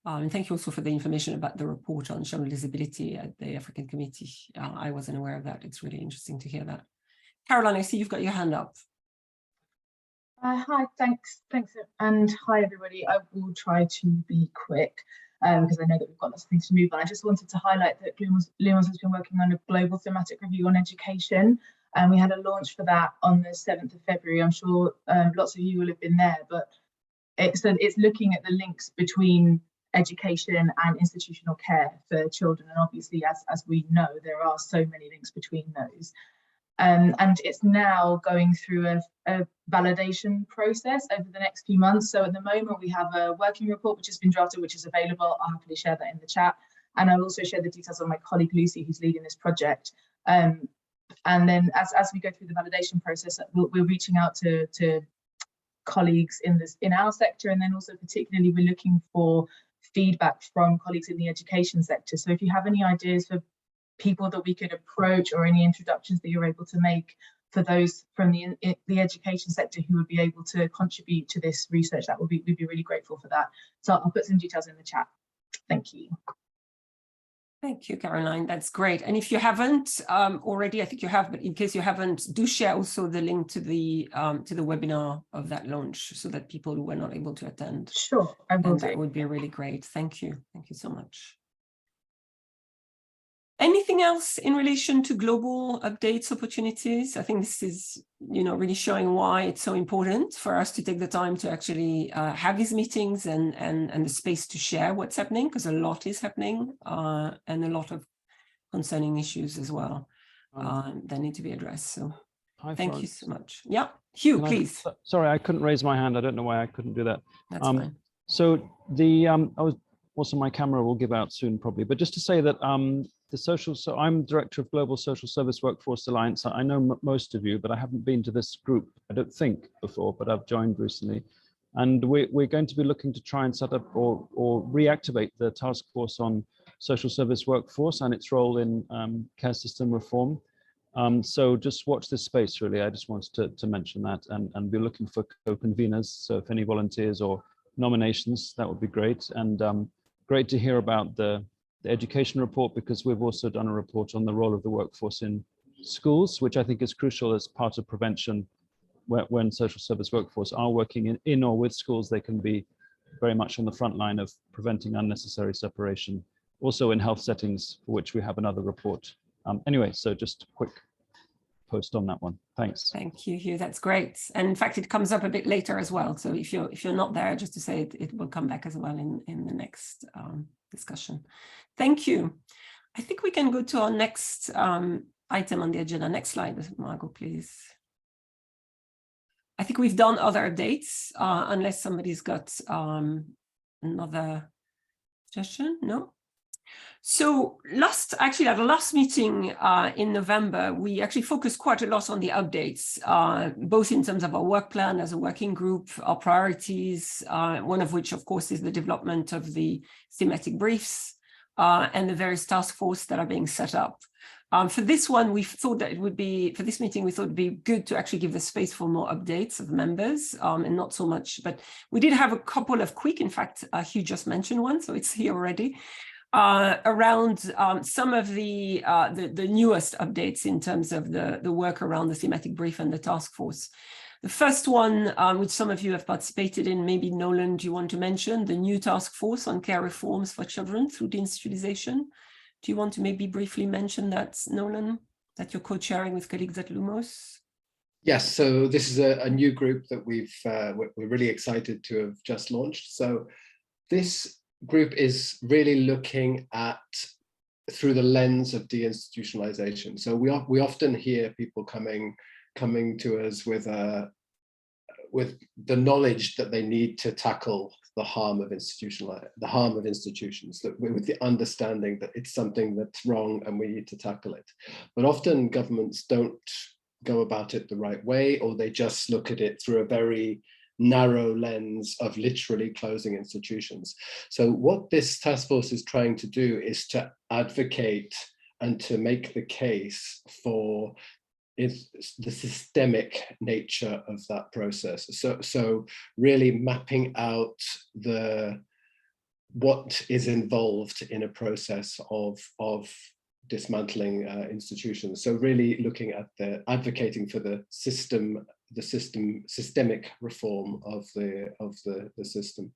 And thank you also for the information about the report on children with disability at the African Committee. I wasn't aware of that. It's really interesting to hear that. Caroline, I see you've got your hand up. Hi, thanks, and hi everybody. I will try to be quick because I know that we've got lots of things to move on. I just wanted to highlight that Lumos has been working on a global thematic review on education, and we had a launch for that on the 7th of February. I'm sure lots of you will have been there, but it's looking at the links between education and institutional care for children, and obviously, as we know, there are so many links between those. And it's now going through a validation process over the next few months. So at the moment, we have a working report which has been drafted, which is available. I'll happily share that in the chat. And I'll also share the details of my colleague Lucy, who's leading this project. And then as we go through the validation process, we're reaching out to colleagues in our sector, and then also particularly we're looking for feedback from colleagues in the education sector. So if you have any ideas for people that we could approach, or any introductions that you're able to make for those from the education sector who would be able to contribute to this research, we'd be really grateful for that. So I'll put some details in the chat. Thank you. Thank you, Caroline. That's great. And if you haven't already, I think you have, but in case you haven't, do share also the link to the webinar of that launch, so that people who were not able to attend. Sure, I will do. That would be really great. Thank you. Thank you so much. Anything else in relation to global updates opportunities? I think this is, really showing why it's so important for us to take the time to actually have these meetings and the space to share what's happening, because a lot is happening and a lot of concerning issues as well that need to be addressed. So thank you so much. Yeah, Hugh, please. Sorry, I couldn't raise my hand. I don't know why I couldn't do that. That's fine. So also my camera will give out soon probably, but just to say that so I'm director of Global Social Service Workforce Alliance. I know most of you, but I haven't been to this group, I don't think, before, but I've joined recently. And we're going to be looking to try and set up or reactivate the task force on social service workforce and its role in care system reform. So just watch this space, really. I just wanted to mention that, and be looking for co-conveners. So if any volunteers or nominations, that would be great. And great to hear about the education report, because we've also done a report on the role of the workforce in schools, which I think is crucial as part of prevention. When social service workforce are working in or with schools, they can be very much on the front line of preventing unnecessary separation. Also in health settings, for which we have another report. Anyway, so just a quick post on that one. Thanks. Thank you, Hugh. That's great. And in fact, it comes up a bit later as well. So if you're not there, just to say it will come back as well in the next discussion. Thank you. I think we can go to our next item on the agenda. Next slide, Margot, please. I think we've done other updates, unless somebody's got another suggestion. No? So at the last meeting in November, we actually focused quite a lot on the updates, both in terms of our work plan as a working group, our priorities, one of which, of course, is the development of the thematic briefs and the various task forces that are being set up. For this one, we thought that it would be, for this meeting, we thought it'd be good to actually give the space for more updates of members and not so much, but we did have a couple of quick, in fact, Hugh just mentioned one, so it's here already, around some of the newest updates in terms of the work around the thematic brief and the task force. The first one, which some of you have participated in, maybe Nolan, do you want to mention the new task force on care reforms for children through deinstitutionalization? Do you want to maybe briefly mention that, Nolan, that you're co-chairing with colleagues at Lumos? Yes, so this is a new group that we're really excited to have just launched. So this group is really looking at through the lens of deinstitutionalization. So we often hear people coming to us with the knowledge that they need to tackle the harm of institutions, that with the understanding that it's something that's wrong and we need to tackle it. But often governments don't go about it the right way, or they just look at it through a very narrow lens of literally closing institutions. So what this task force is trying to do is to advocate and to make the case for the systemic nature of that process. So really mapping out what is involved in a process of dismantling institutions. So really looking at advocating for the systemic reform of the system.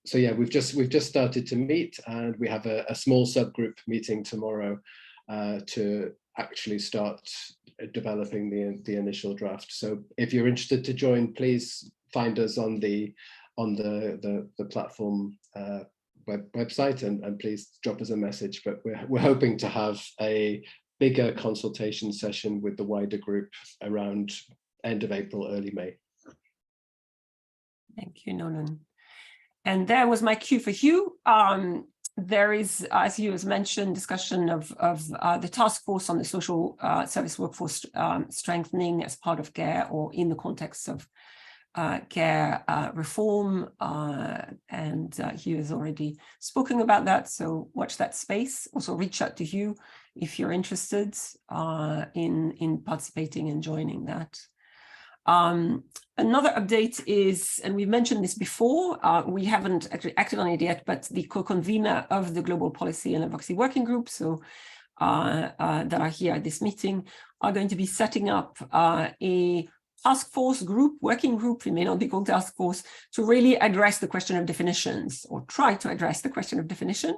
So yeah, we've just started to meet, and we have a small subgroup meeting tomorrow to actually start developing the initial draft. So if you're interested to join, please find us on the platform website, and please drop us a message. But we're hoping to have a bigger consultation session with the wider group around end of April, early May. Thank you, Nolan. And there was my cue for Hugh. There is, as Hugh has mentioned, discussion of the task force on the social service workforce strengthening as part of care, or in the context of care reform, and Hugh has already spoken about that, so watch that space. Also reach out to Hugh if you're interested in participating and joining that. Another update is, and we've mentioned this before, we haven't actually acted on it yet, but the co-convener of the Global Policy and Advocacy Working Group, so that are here at this meeting, are going to be setting up a task force group, working group, it may not be called task force, to really address the question of definitions, or try to address the question of definition.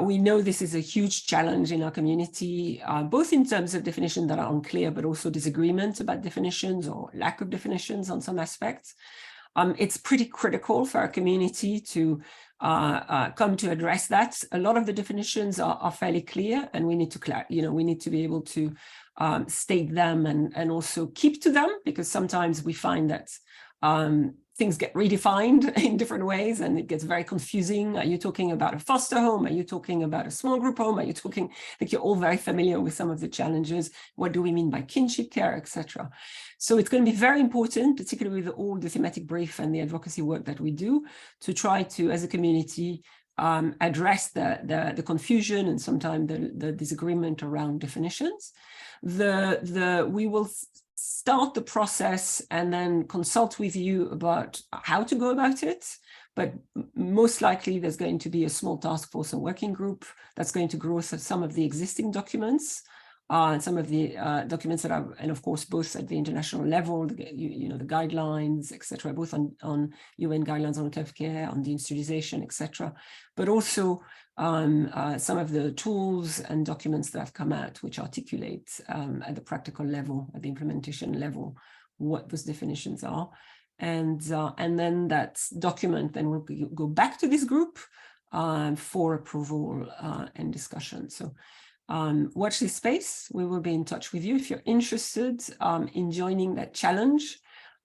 We know this is a huge challenge in our community, both in terms of definitions that are unclear, but also disagreement about definitions or lack of definitions on some aspects. It's pretty critical for our community to come to address that. A lot of the definitions are fairly clear, and we need to, we need to be able to state them and also keep to them, because sometimes we find that things get redefined in different ways and it gets very confusing. Are you talking about a foster home? Are you talking about a small group home? Are you talking, I think you're all very familiar with some of the challenges. What do we mean by kinship care, etc.? So it's going to be very important, particularly with all the thematic brief and the advocacy work that we do, to try to, as a community, address the confusion and sometimes the disagreement around definitions. We will start the process and then consult with you about how to go about it. But most likely there's going to be a small task force and working group that's going to grow some of the existing documents, some of the documents that are, and of course, both at the international level, the guidelines, etc., both on UN guidelines on health care, on deinstitutionalization, etc., but also some of the tools and documents that have come out, which articulate at the practical level, at the implementation level, what those definitions are. And then that document then will go back to this group for approval and discussion. So watch this space. We will be in touch with you if you're interested in joining that challenge.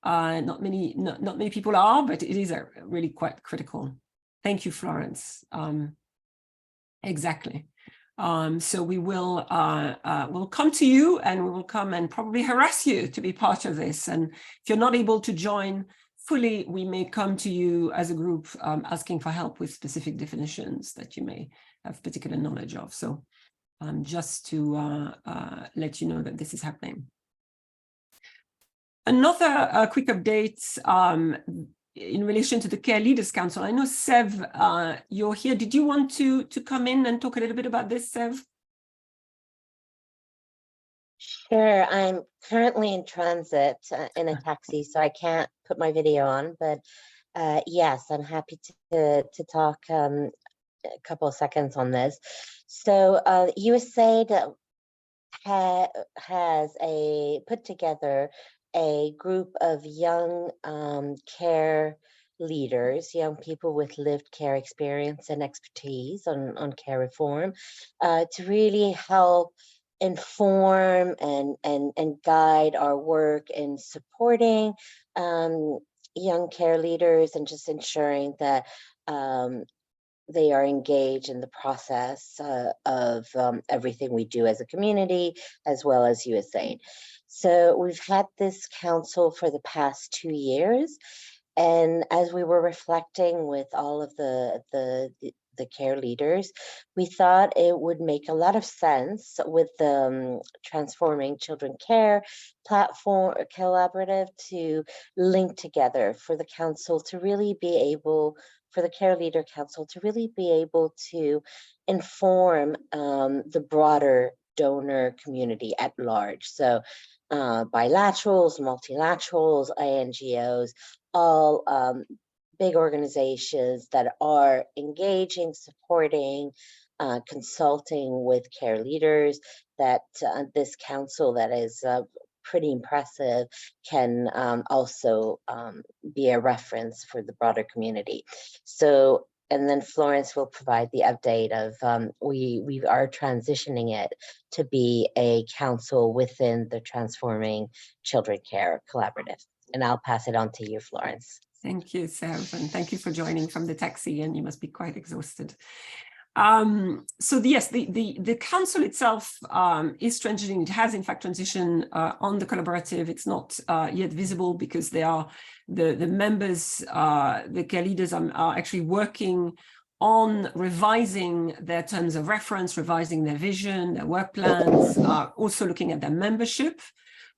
Not many people are, but it is really quite critical. Thank you, Florence. Exactly. So we will we'll come to you, and we will come and probably harass you to be part of this. And if you're not able to join fully, we may come to you as a group asking for help with specific definitions that you may have particular knowledge of. So just to let you know that this is happening. Another quick update in relation to the Care Leaders Council. I know, Sev, you're here. Did you want to come in and talk a little bit about this, Sev? Sure. I'm currently in transit in a taxi, so I can't put my video on, but yes, I'm happy to talk a couple of seconds on this. So USAID has put together a group of young care leaders, young people with lived care experience and expertise on care reform, to really help inform and guide our work in supporting young care leaders and just ensuring that they are engaged in the process of everything we do as a community, as well as USAID. So we've had this council for the past 2 years, and as we were reflecting with all of the care leaders, we thought it would make a lot of sense with the Transforming Children Care platform collaborative to link together for the council to really be able, for the Care Leader Council to really be able to inform the broader donor community at large. So bilaterals, multilaterals, INGOs, all big organizations that are engaging, supporting, consulting with care leaders, that this council that is pretty impressive can also be a reference for the broader community. So, and then Florence will provide the update of we are transitioning it to be a council within the Transforming Children Care Collaborative. And I'll pass it on to you, Florence. Thank you, Sev, and thank you for joining from the taxi, and you must be quite exhausted. So yes, the council itself is transitioning. It has in fact transitioned on the collaborative. It's not yet visible because they are the members, the care leaders are actually working on revising their terms of reference, revising their vision, their work plans, also looking at their membership.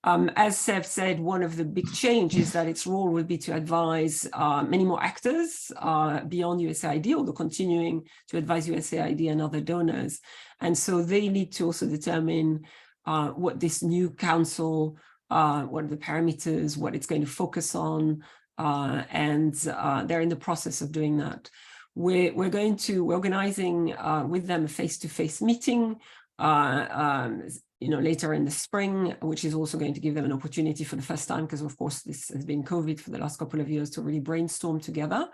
As Sev said, one of the big changes is that its role will be to advise many more actors beyond USAID, although continuing to advise USAID and other donors. And so they need to also determine what this new council what are the parameters, what it's going to focus on, and they're in the process of doing that. We're organizing with them a face-to-face meeting, later in the spring, which is also going to give them an opportunity for the first time, because of course this has been COVID for the last couple of years, to really brainstorm together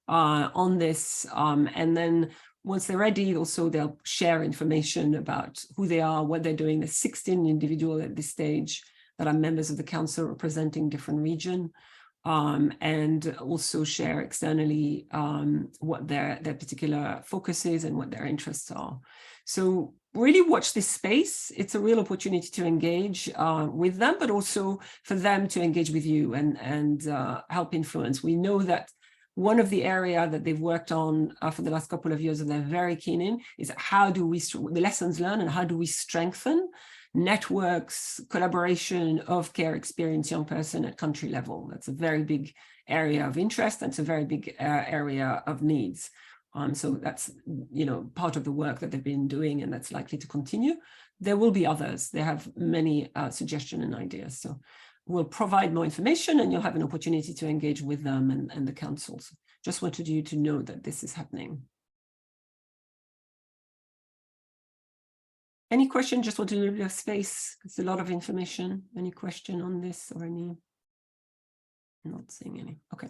on this. And then once they're ready, also they'll share information about who they are, what they're doing. There's 16 individuals at this stage that are members of the council representing different regions. And also share externally what their particular focus is and what their interests are. So really watch this space. It's a real opportunity to engage with them, but also for them to engage with you and help influence. We know that one of the areas that they've worked on for the last couple of years and they're very keen in is how do we, the lessons learned and how do we strengthen networks, collaboration of care experienced young person at country level. That's a very big area of interest, and it's a very big area of needs. So that's, part of the work that they've been doing, and that's likely to continue. There will be others. They have many suggestions and ideas. So we'll provide more information and you'll have an opportunity to engage with them and the councils. Just wanted you to know that this is happening. Any question? Just want to leave a space. It's a lot of information. Any question on this or any? I'm not seeing any. Okay.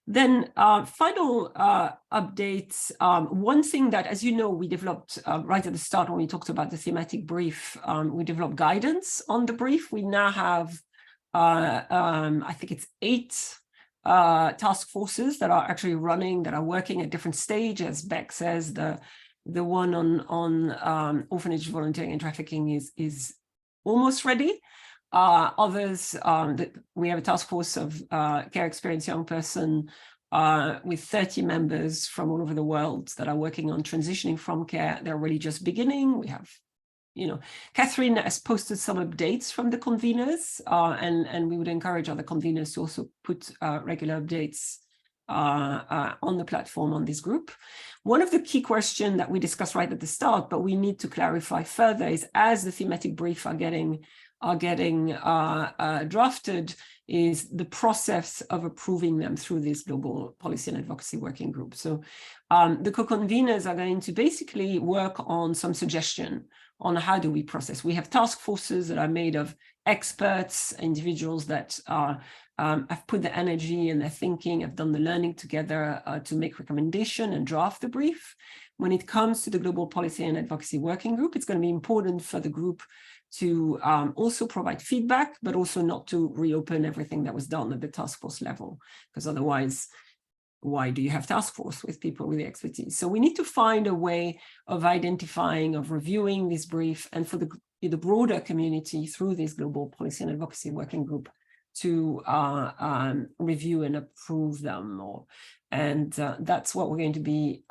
Then final updates. One thing that, as you know, we developed right at the start when we talked about the thematic brief, we developed guidance on the brief. We now have, I think it's 8 task forces that are actually running, that are working at different stages. As Beck says, the one on orphanage volunteering and trafficking is almost ready. Others, we have a task force of care experienced young person with 30 members from all over the world that are working on transitioning from care. They're really just beginning. We have, Catherine has posted some updates from the conveners, and we would encourage other conveners to also put regular updates on the platform on this group. One of the key questions that we discussed right at the start, but we need to clarify further, is as the thematic brief are getting drafted, is the process of approving them through this global policy and advocacy working group. So the co-conveners are going to basically work on some suggestion on how do we process. We have task forces that are made of experts, individuals that have put the energy and their thinking, have done the learning together to make recommendation and draft the brief. When it comes to the global policy and advocacy working group, it's going to be important for the group to also provide feedback, but also not to reopen everything that was done at the task force level, because otherwise, why do you have task force with people with the expertise? So we need to find a way of identifying, of reviewing this brief, and for the broader community through this global policy and advocacy working group to review and approve them. And that's what we're going to be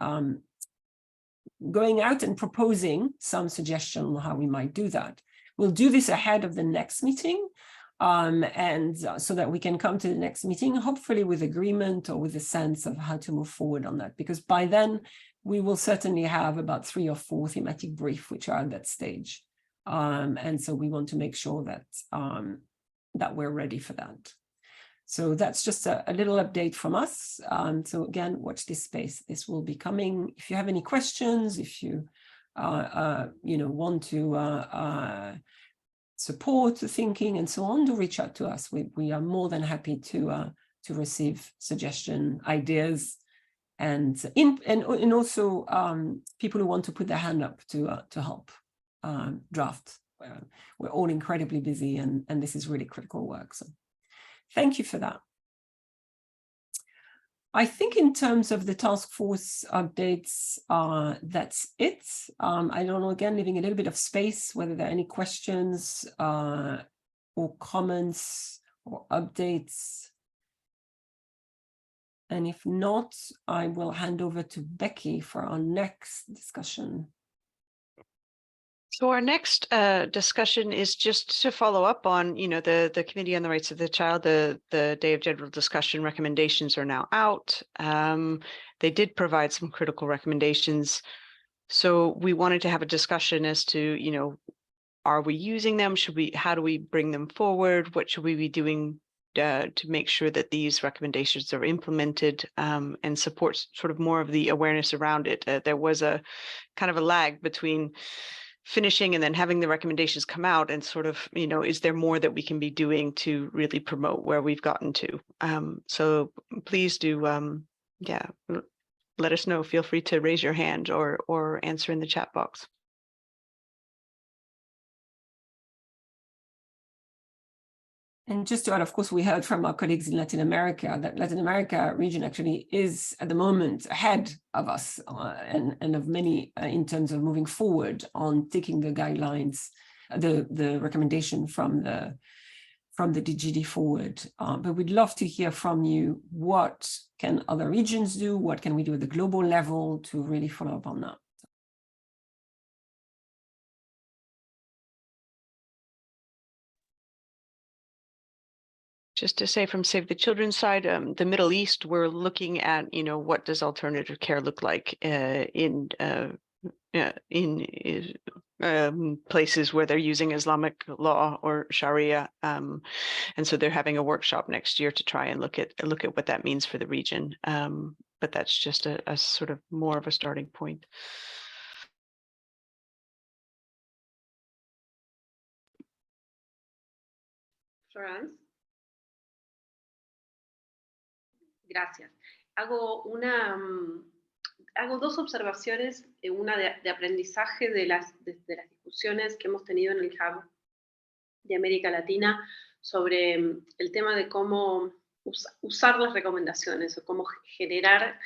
going out and proposing some suggestion on how we might do that. We'll do this ahead of the next meeting, and so that we can come to the next meeting, hopefully with agreement or with a sense of how to move forward on that, because by then we will certainly have about 3 or 4 thematic briefs which are at that stage. And so we want to make sure that, that we're ready for that. So that's just a little update from us. So again, watch this space. This will be coming. If you have any questions, if you want to support the thinking and so on, do reach out to us. We are more than happy to receive suggestion, ideas, and also people who want to put their hand up to help draft. We're all incredibly busy, and this is really critical work. So thank you for that. I think in terms of the task force updates, that's it. I don't know, again, leaving a little bit of space, whether there are any questions or comments or updates. And if not, I will hand over to Becky for our next discussion. So our next discussion is just to follow up on, the Committee on the Rights of the Child. The Day of General Discussion recommendations are now out. They did provide some critical recommendations. So we wanted to have a discussion as to, are we using them? How do we bring them forward? What should we be doing to make sure that these recommendations are implemented and supports sort of more of the awareness around it? There was a kind of a lag between finishing and then having the recommendations come out, and sort of, is there more that we can be doing to really promote where we've gotten to? So please do, let us know. Feel free to raise your hand or answer in the chat box. And just to add, of course, we heard from our colleagues in Latin America that Latin America region actually is at the moment ahead of us and of many in terms of moving forward on taking the guidelines, the recommendation from the DGD forward. But we'd love to hear from you. What can other regions do? What can we do at the global level to really follow up on that? Just to say, from Save the Children's side, the Middle East, we're looking at, what does alternative care look like in places where they're using Islamic law or Sharia, and so they're having a workshop next year to try and look at what that means for the region. But that's just a sort of more of a starting point. Florence. Gracias. Hago dos observaciones, una de aprendizaje de las discusiones que hemos tenido en el Hub de América Latina sobre el tema de cómo usar las recomendaciones o cómo generar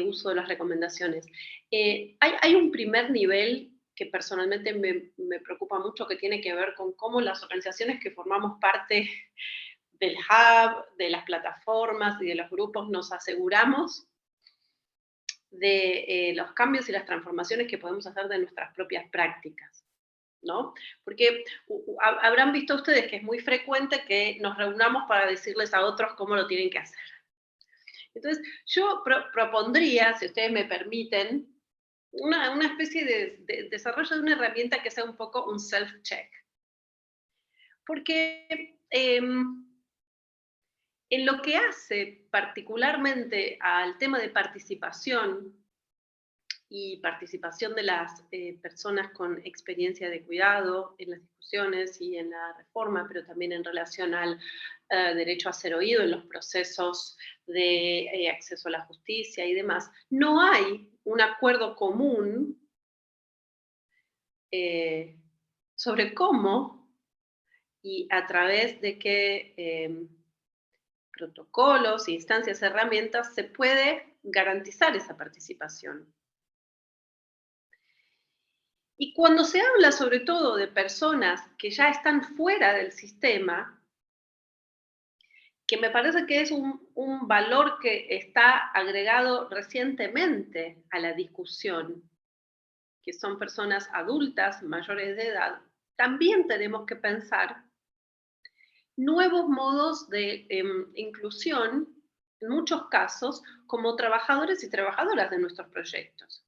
uso de las recomendaciones. Hay un primer nivel que personalmente me preocupa mucho, que tiene que ver con cómo las organizaciones que formamos parte del Hub, de las plataformas y de los grupos nos aseguramos de los cambios y las transformaciones que podemos hacer de nuestras propias prácticas, ¿no? Porque habrán visto ustedes que es muy frecuente que nos reunamos para decirles a otros cómo lo tienen que hacer. Entonces, yo propondría, si ustedes me permiten, una especie de desarrollo de una herramienta que sea un poco un self-check. Porque en lo que hace particularmente al tema de participación y participación de las personas con experiencia de cuidado en las discusiones y en la reforma, pero también en relación al derecho a ser oído en los procesos de acceso a la justicia y demás, no hay un acuerdo común sobre cómo y a través de qué protocolos, instancias, herramientas se puede garantizar esa participación. Y cuando se habla sobre todo de personas que ya están fuera del sistema, que me parece que es un valor que está agregado recientemente a la discusión, que son personas adultas, mayores de edad, también tenemos que pensar nuevos modos de inclusión, en muchos casos, como trabajadores y trabajadoras de nuestros proyectos.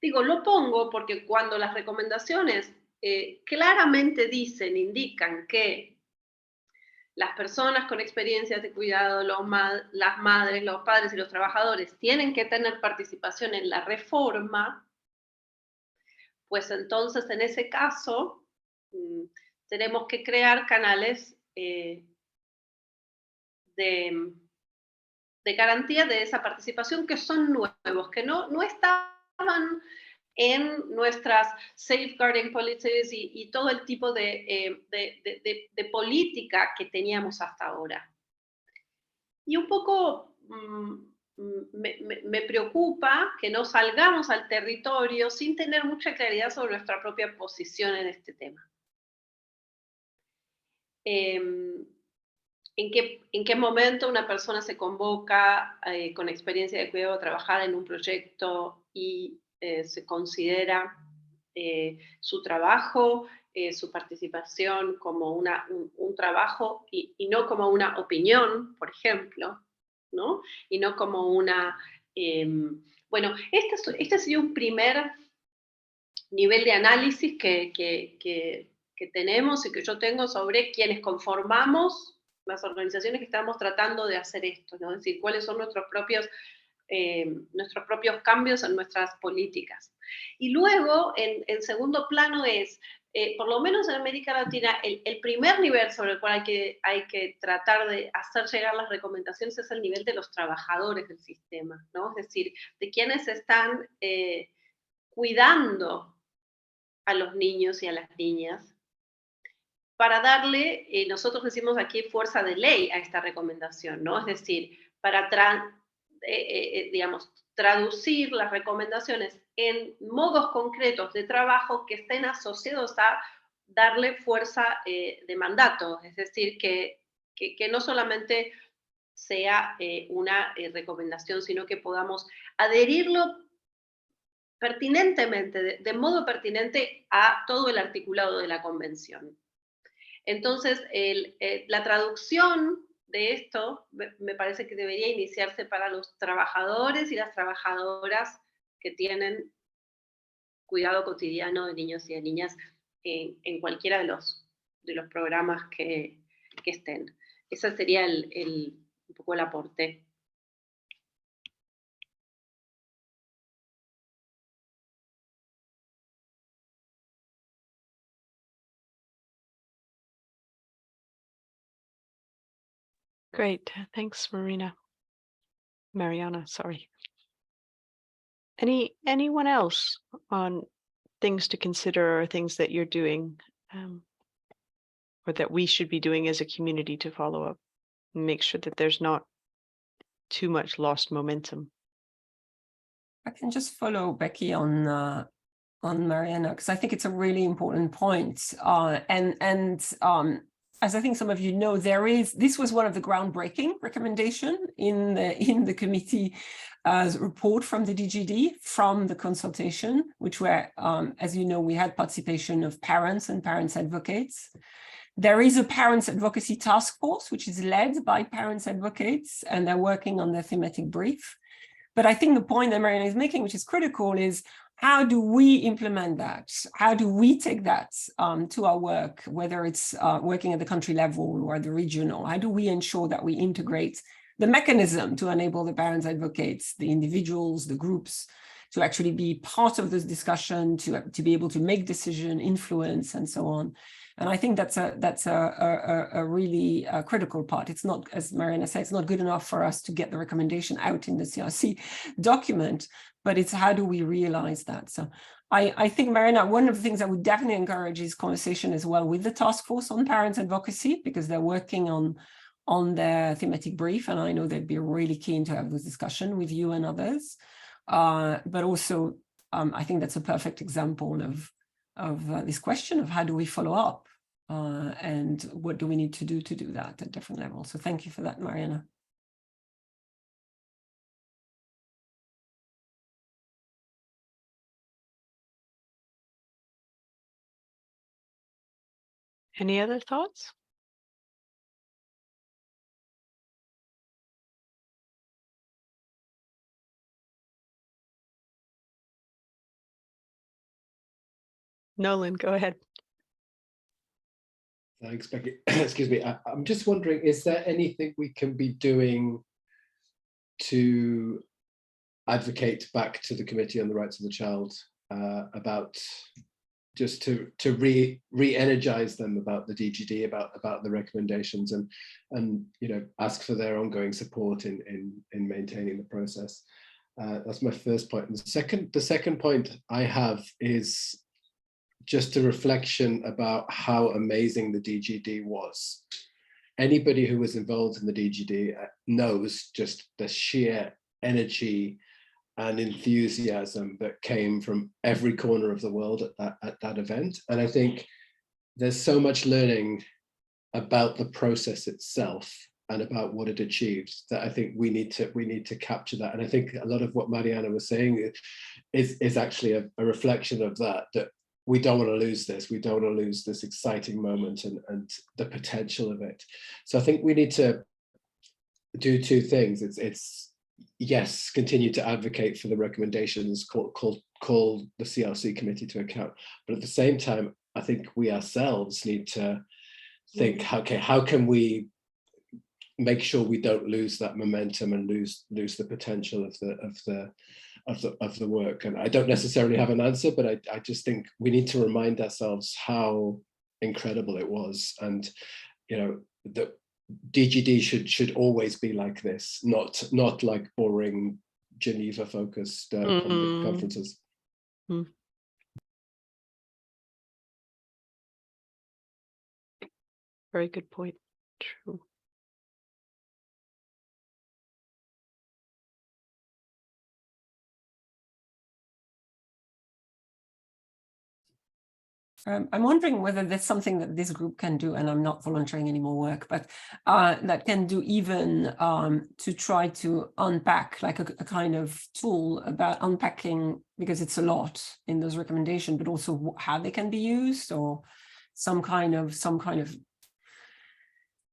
Digo, lo pongo porque cuando las recomendaciones claramente indican que las personas con experiencias de cuidado, las madres, los padres y los trabajadores tienen que tener participación en la reforma, pues entonces en ese caso tenemos que crear canales de garantía de esa participación que son nuevos, que no estaban en nuestras safeguarding policies y todo el tipo de política que teníamos hasta ahora. Y un poco me preocupa que no salgamos al territorio sin tener mucha claridad sobre nuestra propia posición en este tema. ¿En qué momento una persona se convoca con experiencia de cuidado a trabajar en un proyecto y se considera su trabajo, su participación como un trabajo y no como una opinión, por ejemplo, ¿no? Y no como una... bueno, este sería un primer nivel de análisis que tenemos y que yo tengo sobre quienes conformamos las organizaciones que estamos tratando de hacer esto, ¿no? Es decir, cuáles son nuestros propios cambios en nuestras políticas. Y luego, en segundo plano es, por lo menos en América Latina, el primer nivel sobre el cual hay que tratar de hacer llegar las recomendaciones es el nivel de los trabajadores del sistema, ¿no? Es decir, de quienes están cuidando a los niños y a las niñas, para darle, nosotros decimos aquí, fuerza de ley a esta recomendación, ¿no? Es decir, para digamos, traducir las recomendaciones en modos concretos de trabajo que estén asociados a darle fuerza de mandato, es decir, que no solamente sea una recomendación, sino que podamos adherirlo pertinentemente, de modo pertinente a todo el articulado de la convención. Entonces, la traducción de esto me parece que debería iniciarse para los trabajadores y las trabajadoras que tienen cuidado cotidiano de niños y de niñas en cualquiera de los programas que estén. Ese sería un poco el aporte. Great, thanks, Mariana, sorry. Anyone else on things to consider or things that you're doing or that we should be doing as a community to follow up and make sure that there's not too much lost momentum? I can just follow Becky on Mariana, because I think it's a really important point. As I think some of you know, this was one of the groundbreaking recommendation in the committee report from the DGD, from the consultation, which were, as you know, we had participation of parents and parents advocates. There is a parents advocacy task force, which is led by parents advocates, and they're working on their thematic brief. But I think the point that Mariana is making, which is critical, is how do we implement that? How do we take that to our work, whether it's working at the country level or the regional? How do we ensure that we integrate the mechanism to enable the parents advocates, the individuals, the groups, to actually be part of this discussion, to be able to make decision, influence, and so on? And I think that's a really critical part. It's not, as Mariana said, it's not good enough for us to get the recommendation out in the CRC document, but it's how do we realize that? So I think, Mariana, one of the things I would definitely encourage is conversation as well with the task force on parents advocacy, because they're working on their thematic brief, and I know they'd be really keen to have this discussion with you and others. But also, I think that's a perfect example of this question of how do we follow up and what do we need to do that at different levels. So thank you for that, Mariana. Any other thoughts? Nolan, go ahead. Thanks, Becky. Excuse me. I'm just wondering, is there anything we can be doing to advocate back to the Committee on the Rights of the Child about just to re-energize them about the DGD, about the recommendations, and ask for their ongoing support in maintaining the process. That's my first point. And the second point I have is just a reflection about how amazing the DGD was. Anybody who was involved in the DGD knows just the sheer energy and enthusiasm that came from every corner of the world at that event. And I think there's so much learning about the process itself and about what it achieved that I think we need to capture that. And I think a lot of what Mariana was saying is actually a reflection of that we don't want to lose this. We don't want to lose this exciting moment and the potential of it. So I think we need to do two things. It's yes, continue to advocate for the recommendations, call call the CRC committee to account. But at the same time, I think we ourselves need to think, okay, how can we make sure we don't lose that momentum and lose the potential of the work? And I don't necessarily have an answer, but I just think we need to remind ourselves how incredible it was. And the DGD should always be like this, not like boring Geneva focused conferences. Very good point. True. I'm wondering whether there's something that this group can do, and I'm not volunteering any more work, but that can do even to try to unpack, like a kind of tool about unpacking, because it's a lot in those recommendations, but also how they can be used, or some kind of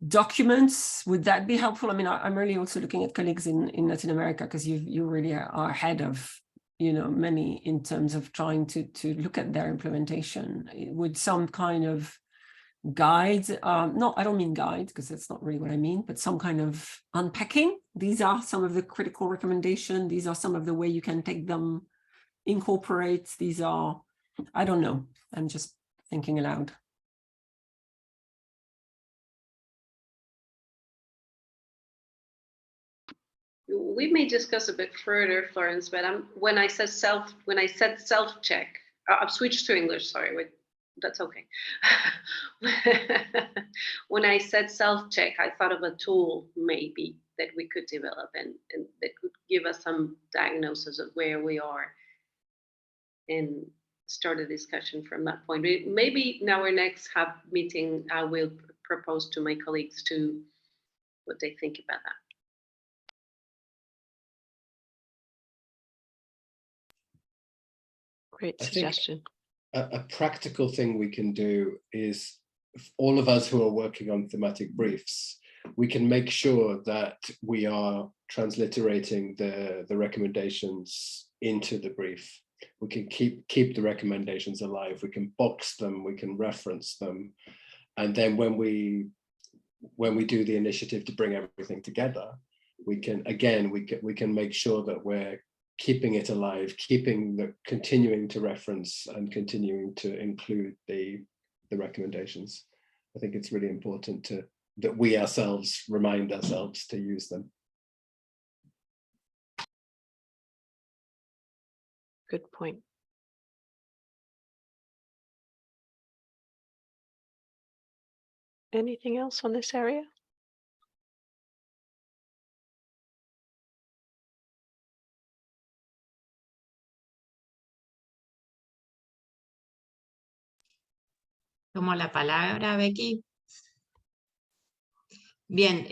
documents. Would that be helpful? I mean, I'm really also looking at colleagues in Latin America, because you really are ahead of many in terms of trying to look at their implementation with some kind of guide. No, I don't mean guide, because that's not really what I mean, but some kind of unpacking. These are some of the critical recommendations. These are some of the way you can take them, incorporate. These are, I don't know. I'm just thinking aloud. We may discuss a bit further, Florence, but when I said self-check, I've switched to English, sorry, wait, that's okay. When I said self-check, I thought of a tool maybe that we could develop and that could give us some diagnosis of where we are and start a discussion from that point. Maybe in our next hub meeting, I will propose to my colleagues to what they think about that. Great suggestion. A practical thing we can do is, all of us who are working on thematic briefs, we can make sure that we are transliterating the recommendations into the brief. We can keep the recommendations alive. We can box them. We can reference them, and then when we do the initiative to bring everything together, we can make sure that we're keeping it alive, continuing to reference and continuing to include the recommendations. I think it's really important that we ourselves remind ourselves to use them. Good point. Anything else on this area? Tomo la palabra, Becky. Bien,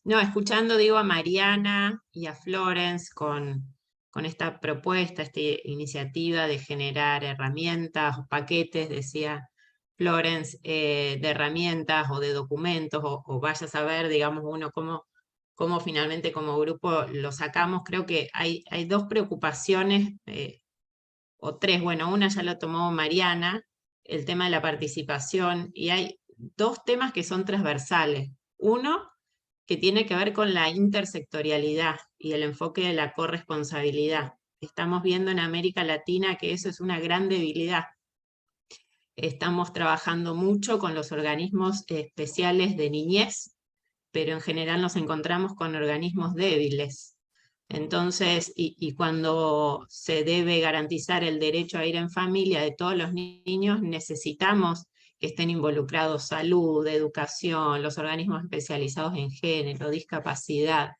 no, escuchando, digo, a Mariana y a Florence con esta propuesta, esta iniciativa de generar herramientas o paquetes, decía Florence, de herramientas o de documentos, o vaya a saber, digamos, uno cómo finalmente como grupo lo sacamos. Creo que hay dos preocupaciones, o tres, bueno, una ya lo tomó Mariana, el tema de la participación, y hay dos temas que son transversales. Uno, que tiene que ver con la intersectorialidad y el enfoque de la corresponsabilidad. Estamos viendo en América Latina que eso es una gran debilidad. Estamos trabajando mucho con los organismos especiales de niñez, pero en general nos encontramos con organismos débiles. Entonces, y cuando se debe garantizar el derecho a ir en familia de todos los niños, necesitamos que estén involucrados salud, educación, los organismos especializados en género, discapacidad.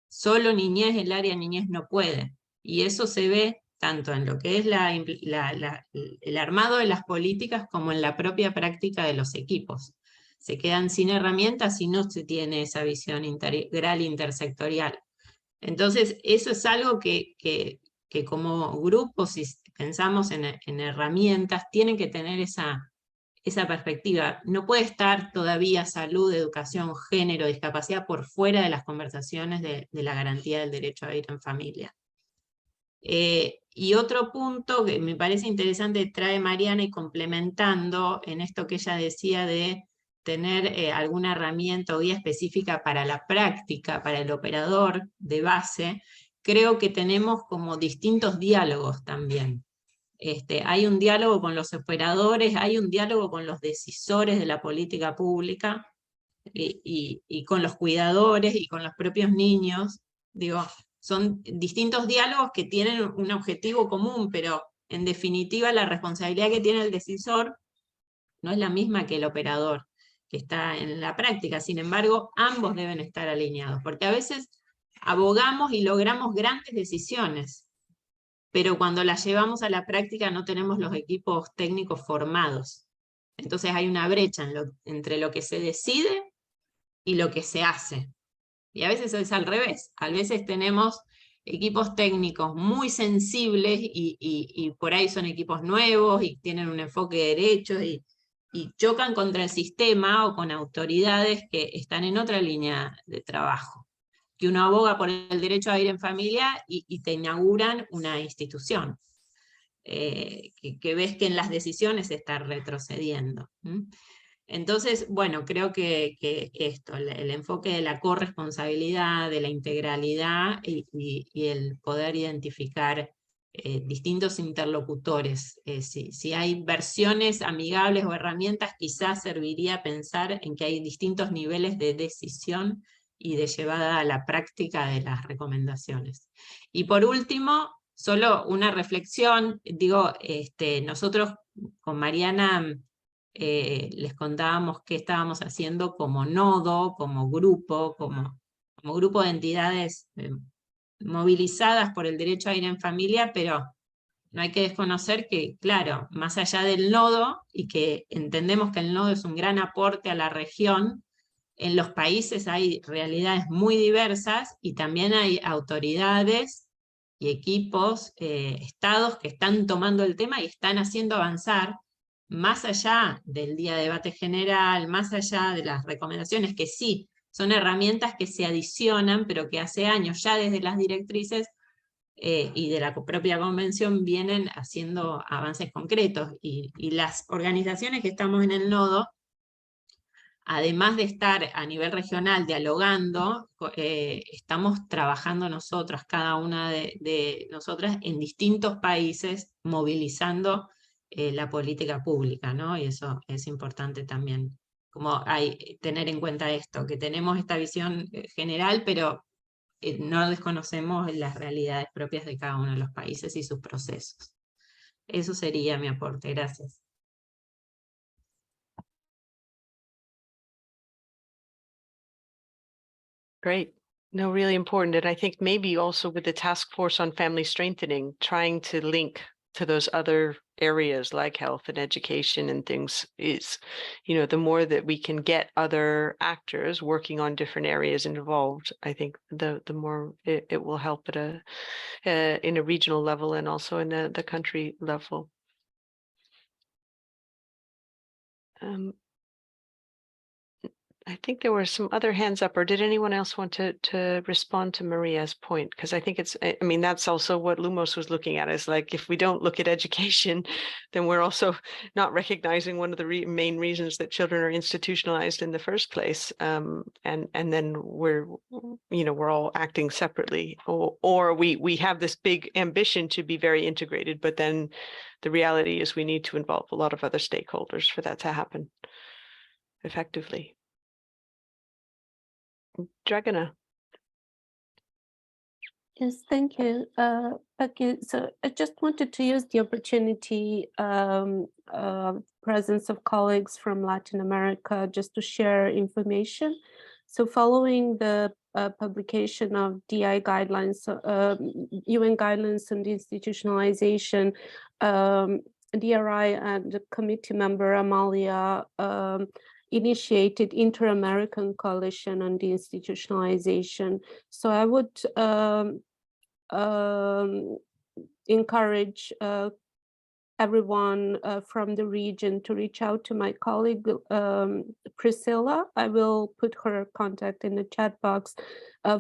Solo niñez, el área niñez no puede. Y eso se ve tanto en lo que es el armado de las políticas como en la propia práctica de los equipos. Se quedan sin herramientas si no se tiene esa visión integral intersectorial. Entonces, eso es algo que como grupo, si pensamos en herramientas, tienen que tener esa perspectiva. No puede estar todavía salud, educación, género, discapacidad por fuera de las conversaciones de la garantía del derecho a ir en familia. Y otro punto que me parece interesante trae Mariana y complementando en esto que ella decía de tener alguna herramienta o guía específica para la práctica, para el operador de base, creo que tenemos como distintos diálogos también. Hay un diálogo con los operadores, hay un diálogo con los decisores de la política pública y con los cuidadores y con los propios niños. Digo, son distintos diálogos que tienen un objetivo común, pero en definitiva la responsabilidad que tiene el decisor no es la misma que el operador que está en la práctica. Sin embargo, ambos deben estar alineados, porque a veces abogamos y logramos grandes decisiones, pero cuando las llevamos a la práctica no tenemos los equipos técnicos formados. Entonces hay una brecha entre lo que se decide y lo que se hace. Y a veces es al revés. A veces tenemos equipos técnicos muy sensibles y por ahí son equipos nuevos y tienen un enfoque de derechos y chocan contra el sistema o con autoridades que están en otra línea de trabajo. Que uno aboga por el derecho a ir en familia y te inauguran una institución. Que ves que en las decisiones se está retrocediendo. Entonces, bueno, creo que esto, el enfoque de la corresponsabilidad, de la integralidad y el poder identificar distintos interlocutores. Si hay versiones amigables o herramientas, quizás serviría pensar en que hay distintos niveles de decisión y de llevada a la práctica de las recomendaciones. Y por último, solo una reflexión, digo, nosotros con Mariana les contábamos qué estábamos haciendo como nodo, como grupo de entidades movilizadas por el derecho a ir en familia, pero no hay que desconocer que, claro, más allá del nodo, y que entendemos que el nodo es un gran aporte a la región, en los países hay realidades muy diversas y también hay autoridades y equipos, estados que están tomando el tema y están haciendo avanzar, más allá del día de debate general, más allá de las recomendaciones, que sí, son herramientas que se adicionan, pero que hace años ya desde las directrices y de la propia convención vienen haciendo avances concretos. Y las organizaciones que estamos en el nodo, además de estar a nivel regional dialogando, estamos trabajando nosotras, cada una de nosotras, en distintos países, movilizando la política pública, ¿no? Y eso es importante también, como tener en cuenta esto, que tenemos esta visión general, pero no desconocemos las realidades propias de cada uno de los países y sus procesos. Eso sería mi aporte. Gracias. Great. No, really important. And I think maybe also with the task force on family strengthening, trying to link to those other areas like health and education and things is, the more that we can get other actors working on different areas involved, I think the more it will help at in a regional level and also in the country level. I think there were some other hands up, or did anyone else want to respond to Maria's point? Because I think that's also what Lumos was looking at, is like, if we don't look at education, then we're also not recognizing one of the main reasons that children are institutionalized in the first place. And then we're all acting separately, or we have this big ambition to be very integrated, but then the reality is we need to involve a lot of other stakeholders for that to happen effectively. Dragana. Yes, thank you, Becky. So I just wanted to use the opportunity, presence of colleagues from Latin America, just to share information. So following the publication of DI guidelines, UN guidelines on institutionalization, DRI and the committee member Amalia initiated Inter-American Coalition on Deinstitutionalization. So I would encourage everyone from the region to reach out to my colleague Priscilla. I will put her contact in the chat box.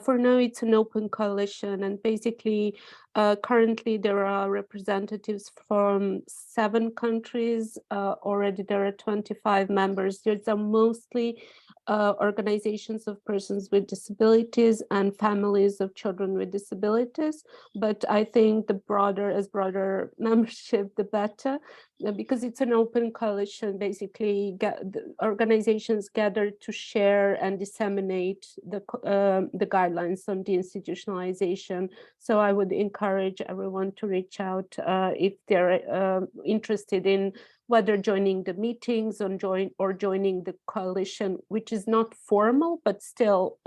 For now, it's an open coalition, and basically, currently there are representatives from 7 countries. Already there are 25 members. These are mostly organizations of persons with disabilities and families of children with disabilities. But I think the broader membership, the better, because it's an open coalition. Basically, the organizations gather to share and disseminate the guidelines on deinstitutionalization. So I would encourage everyone to reach out if they're interested in whether joining the meetings or joining the coalition, which is not formal, but still,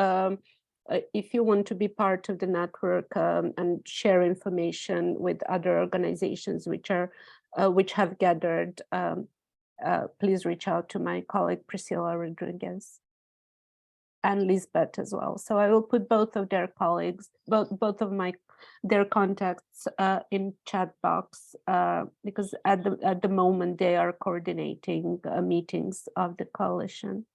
if you want to be part of the network and share information with other organizations which have gathered, please reach out to my colleague Priscilla Rodriguez and Lisbeth as well. So I will put both of their colleagues, both of their contacts in chat box because at the moment they are coordinating meetings of the coalition.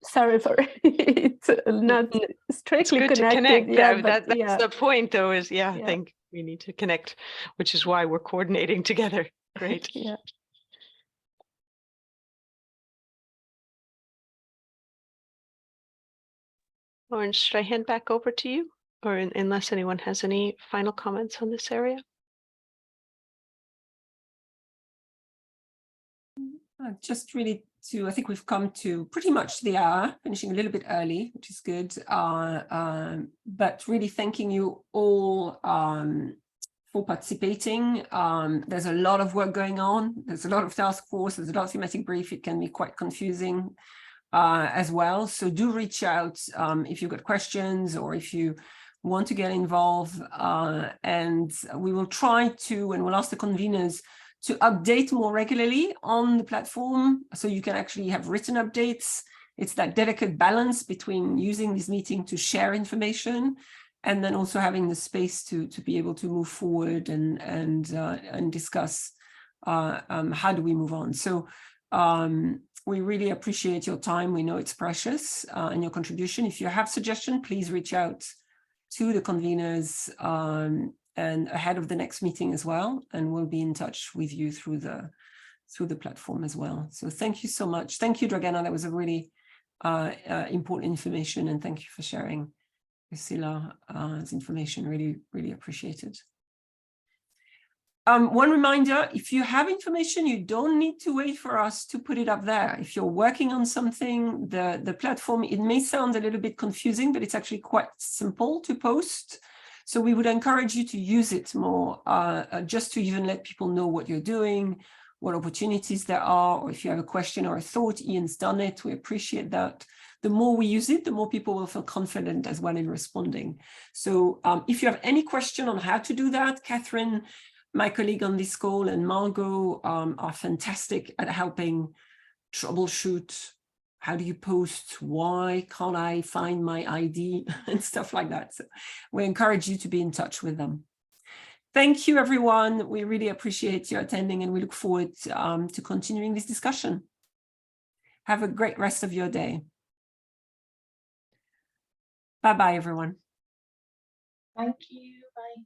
Sorry for it's not strictly It's good connected. to connect. Yeah, That's yeah. the point, though. Is I Yeah. think we need to connect, which is why we're coordinating together. Great. Yeah. Lauren, should I hand back over to you, or unless anyone has any final comments on this area? Just really I think we've come to pretty much the hour, finishing a little bit early, which is good. But really thanking you all for participating. There's a lot of work going on. There's a lot of task force. There's a lot of thematic brief. It can be quite confusing as well. So do reach out if you've got questions or if you want to get involved. And we will try to, and we'll ask the conveners to update more regularly on the platform so you can actually have written updates. It's that delicate balance between using this meeting to share information and then also having the space to be able to move forward and discuss how do we move on. So we really appreciate your time. We know it's precious and your contribution. If you have suggestions, please reach out to the conveners and ahead of the next meeting as well, and we'll be in touch with you through the platform as well. So thank you so much. Thank you, Dragana. That was a really important information, and thank you for sharing Priscilla's information. Really appreciated. One reminder, if you have information, you don't need to wait for us to put it up there. If you're working on something, the platform, it may sound a little bit confusing, but it's actually quite simple to post. So we would encourage you to use it more, just to even let people know what you're doing, what opportunities there are, or if you have a question or a thought. Ian's done it. We appreciate that. The more we use it, the more people will feel confident as well in responding. So if you have any question on how to do that, Catherine, my colleague on this call, and Margot are fantastic at helping troubleshoot. How do you post? Why can't I find my ID and stuff like that? So we encourage you to be in touch with them. Thank you, everyone. We really appreciate your attending, and we look forward to continuing this discussion. Have a great rest of your day. Bye-bye, everyone. Thank you. Bye.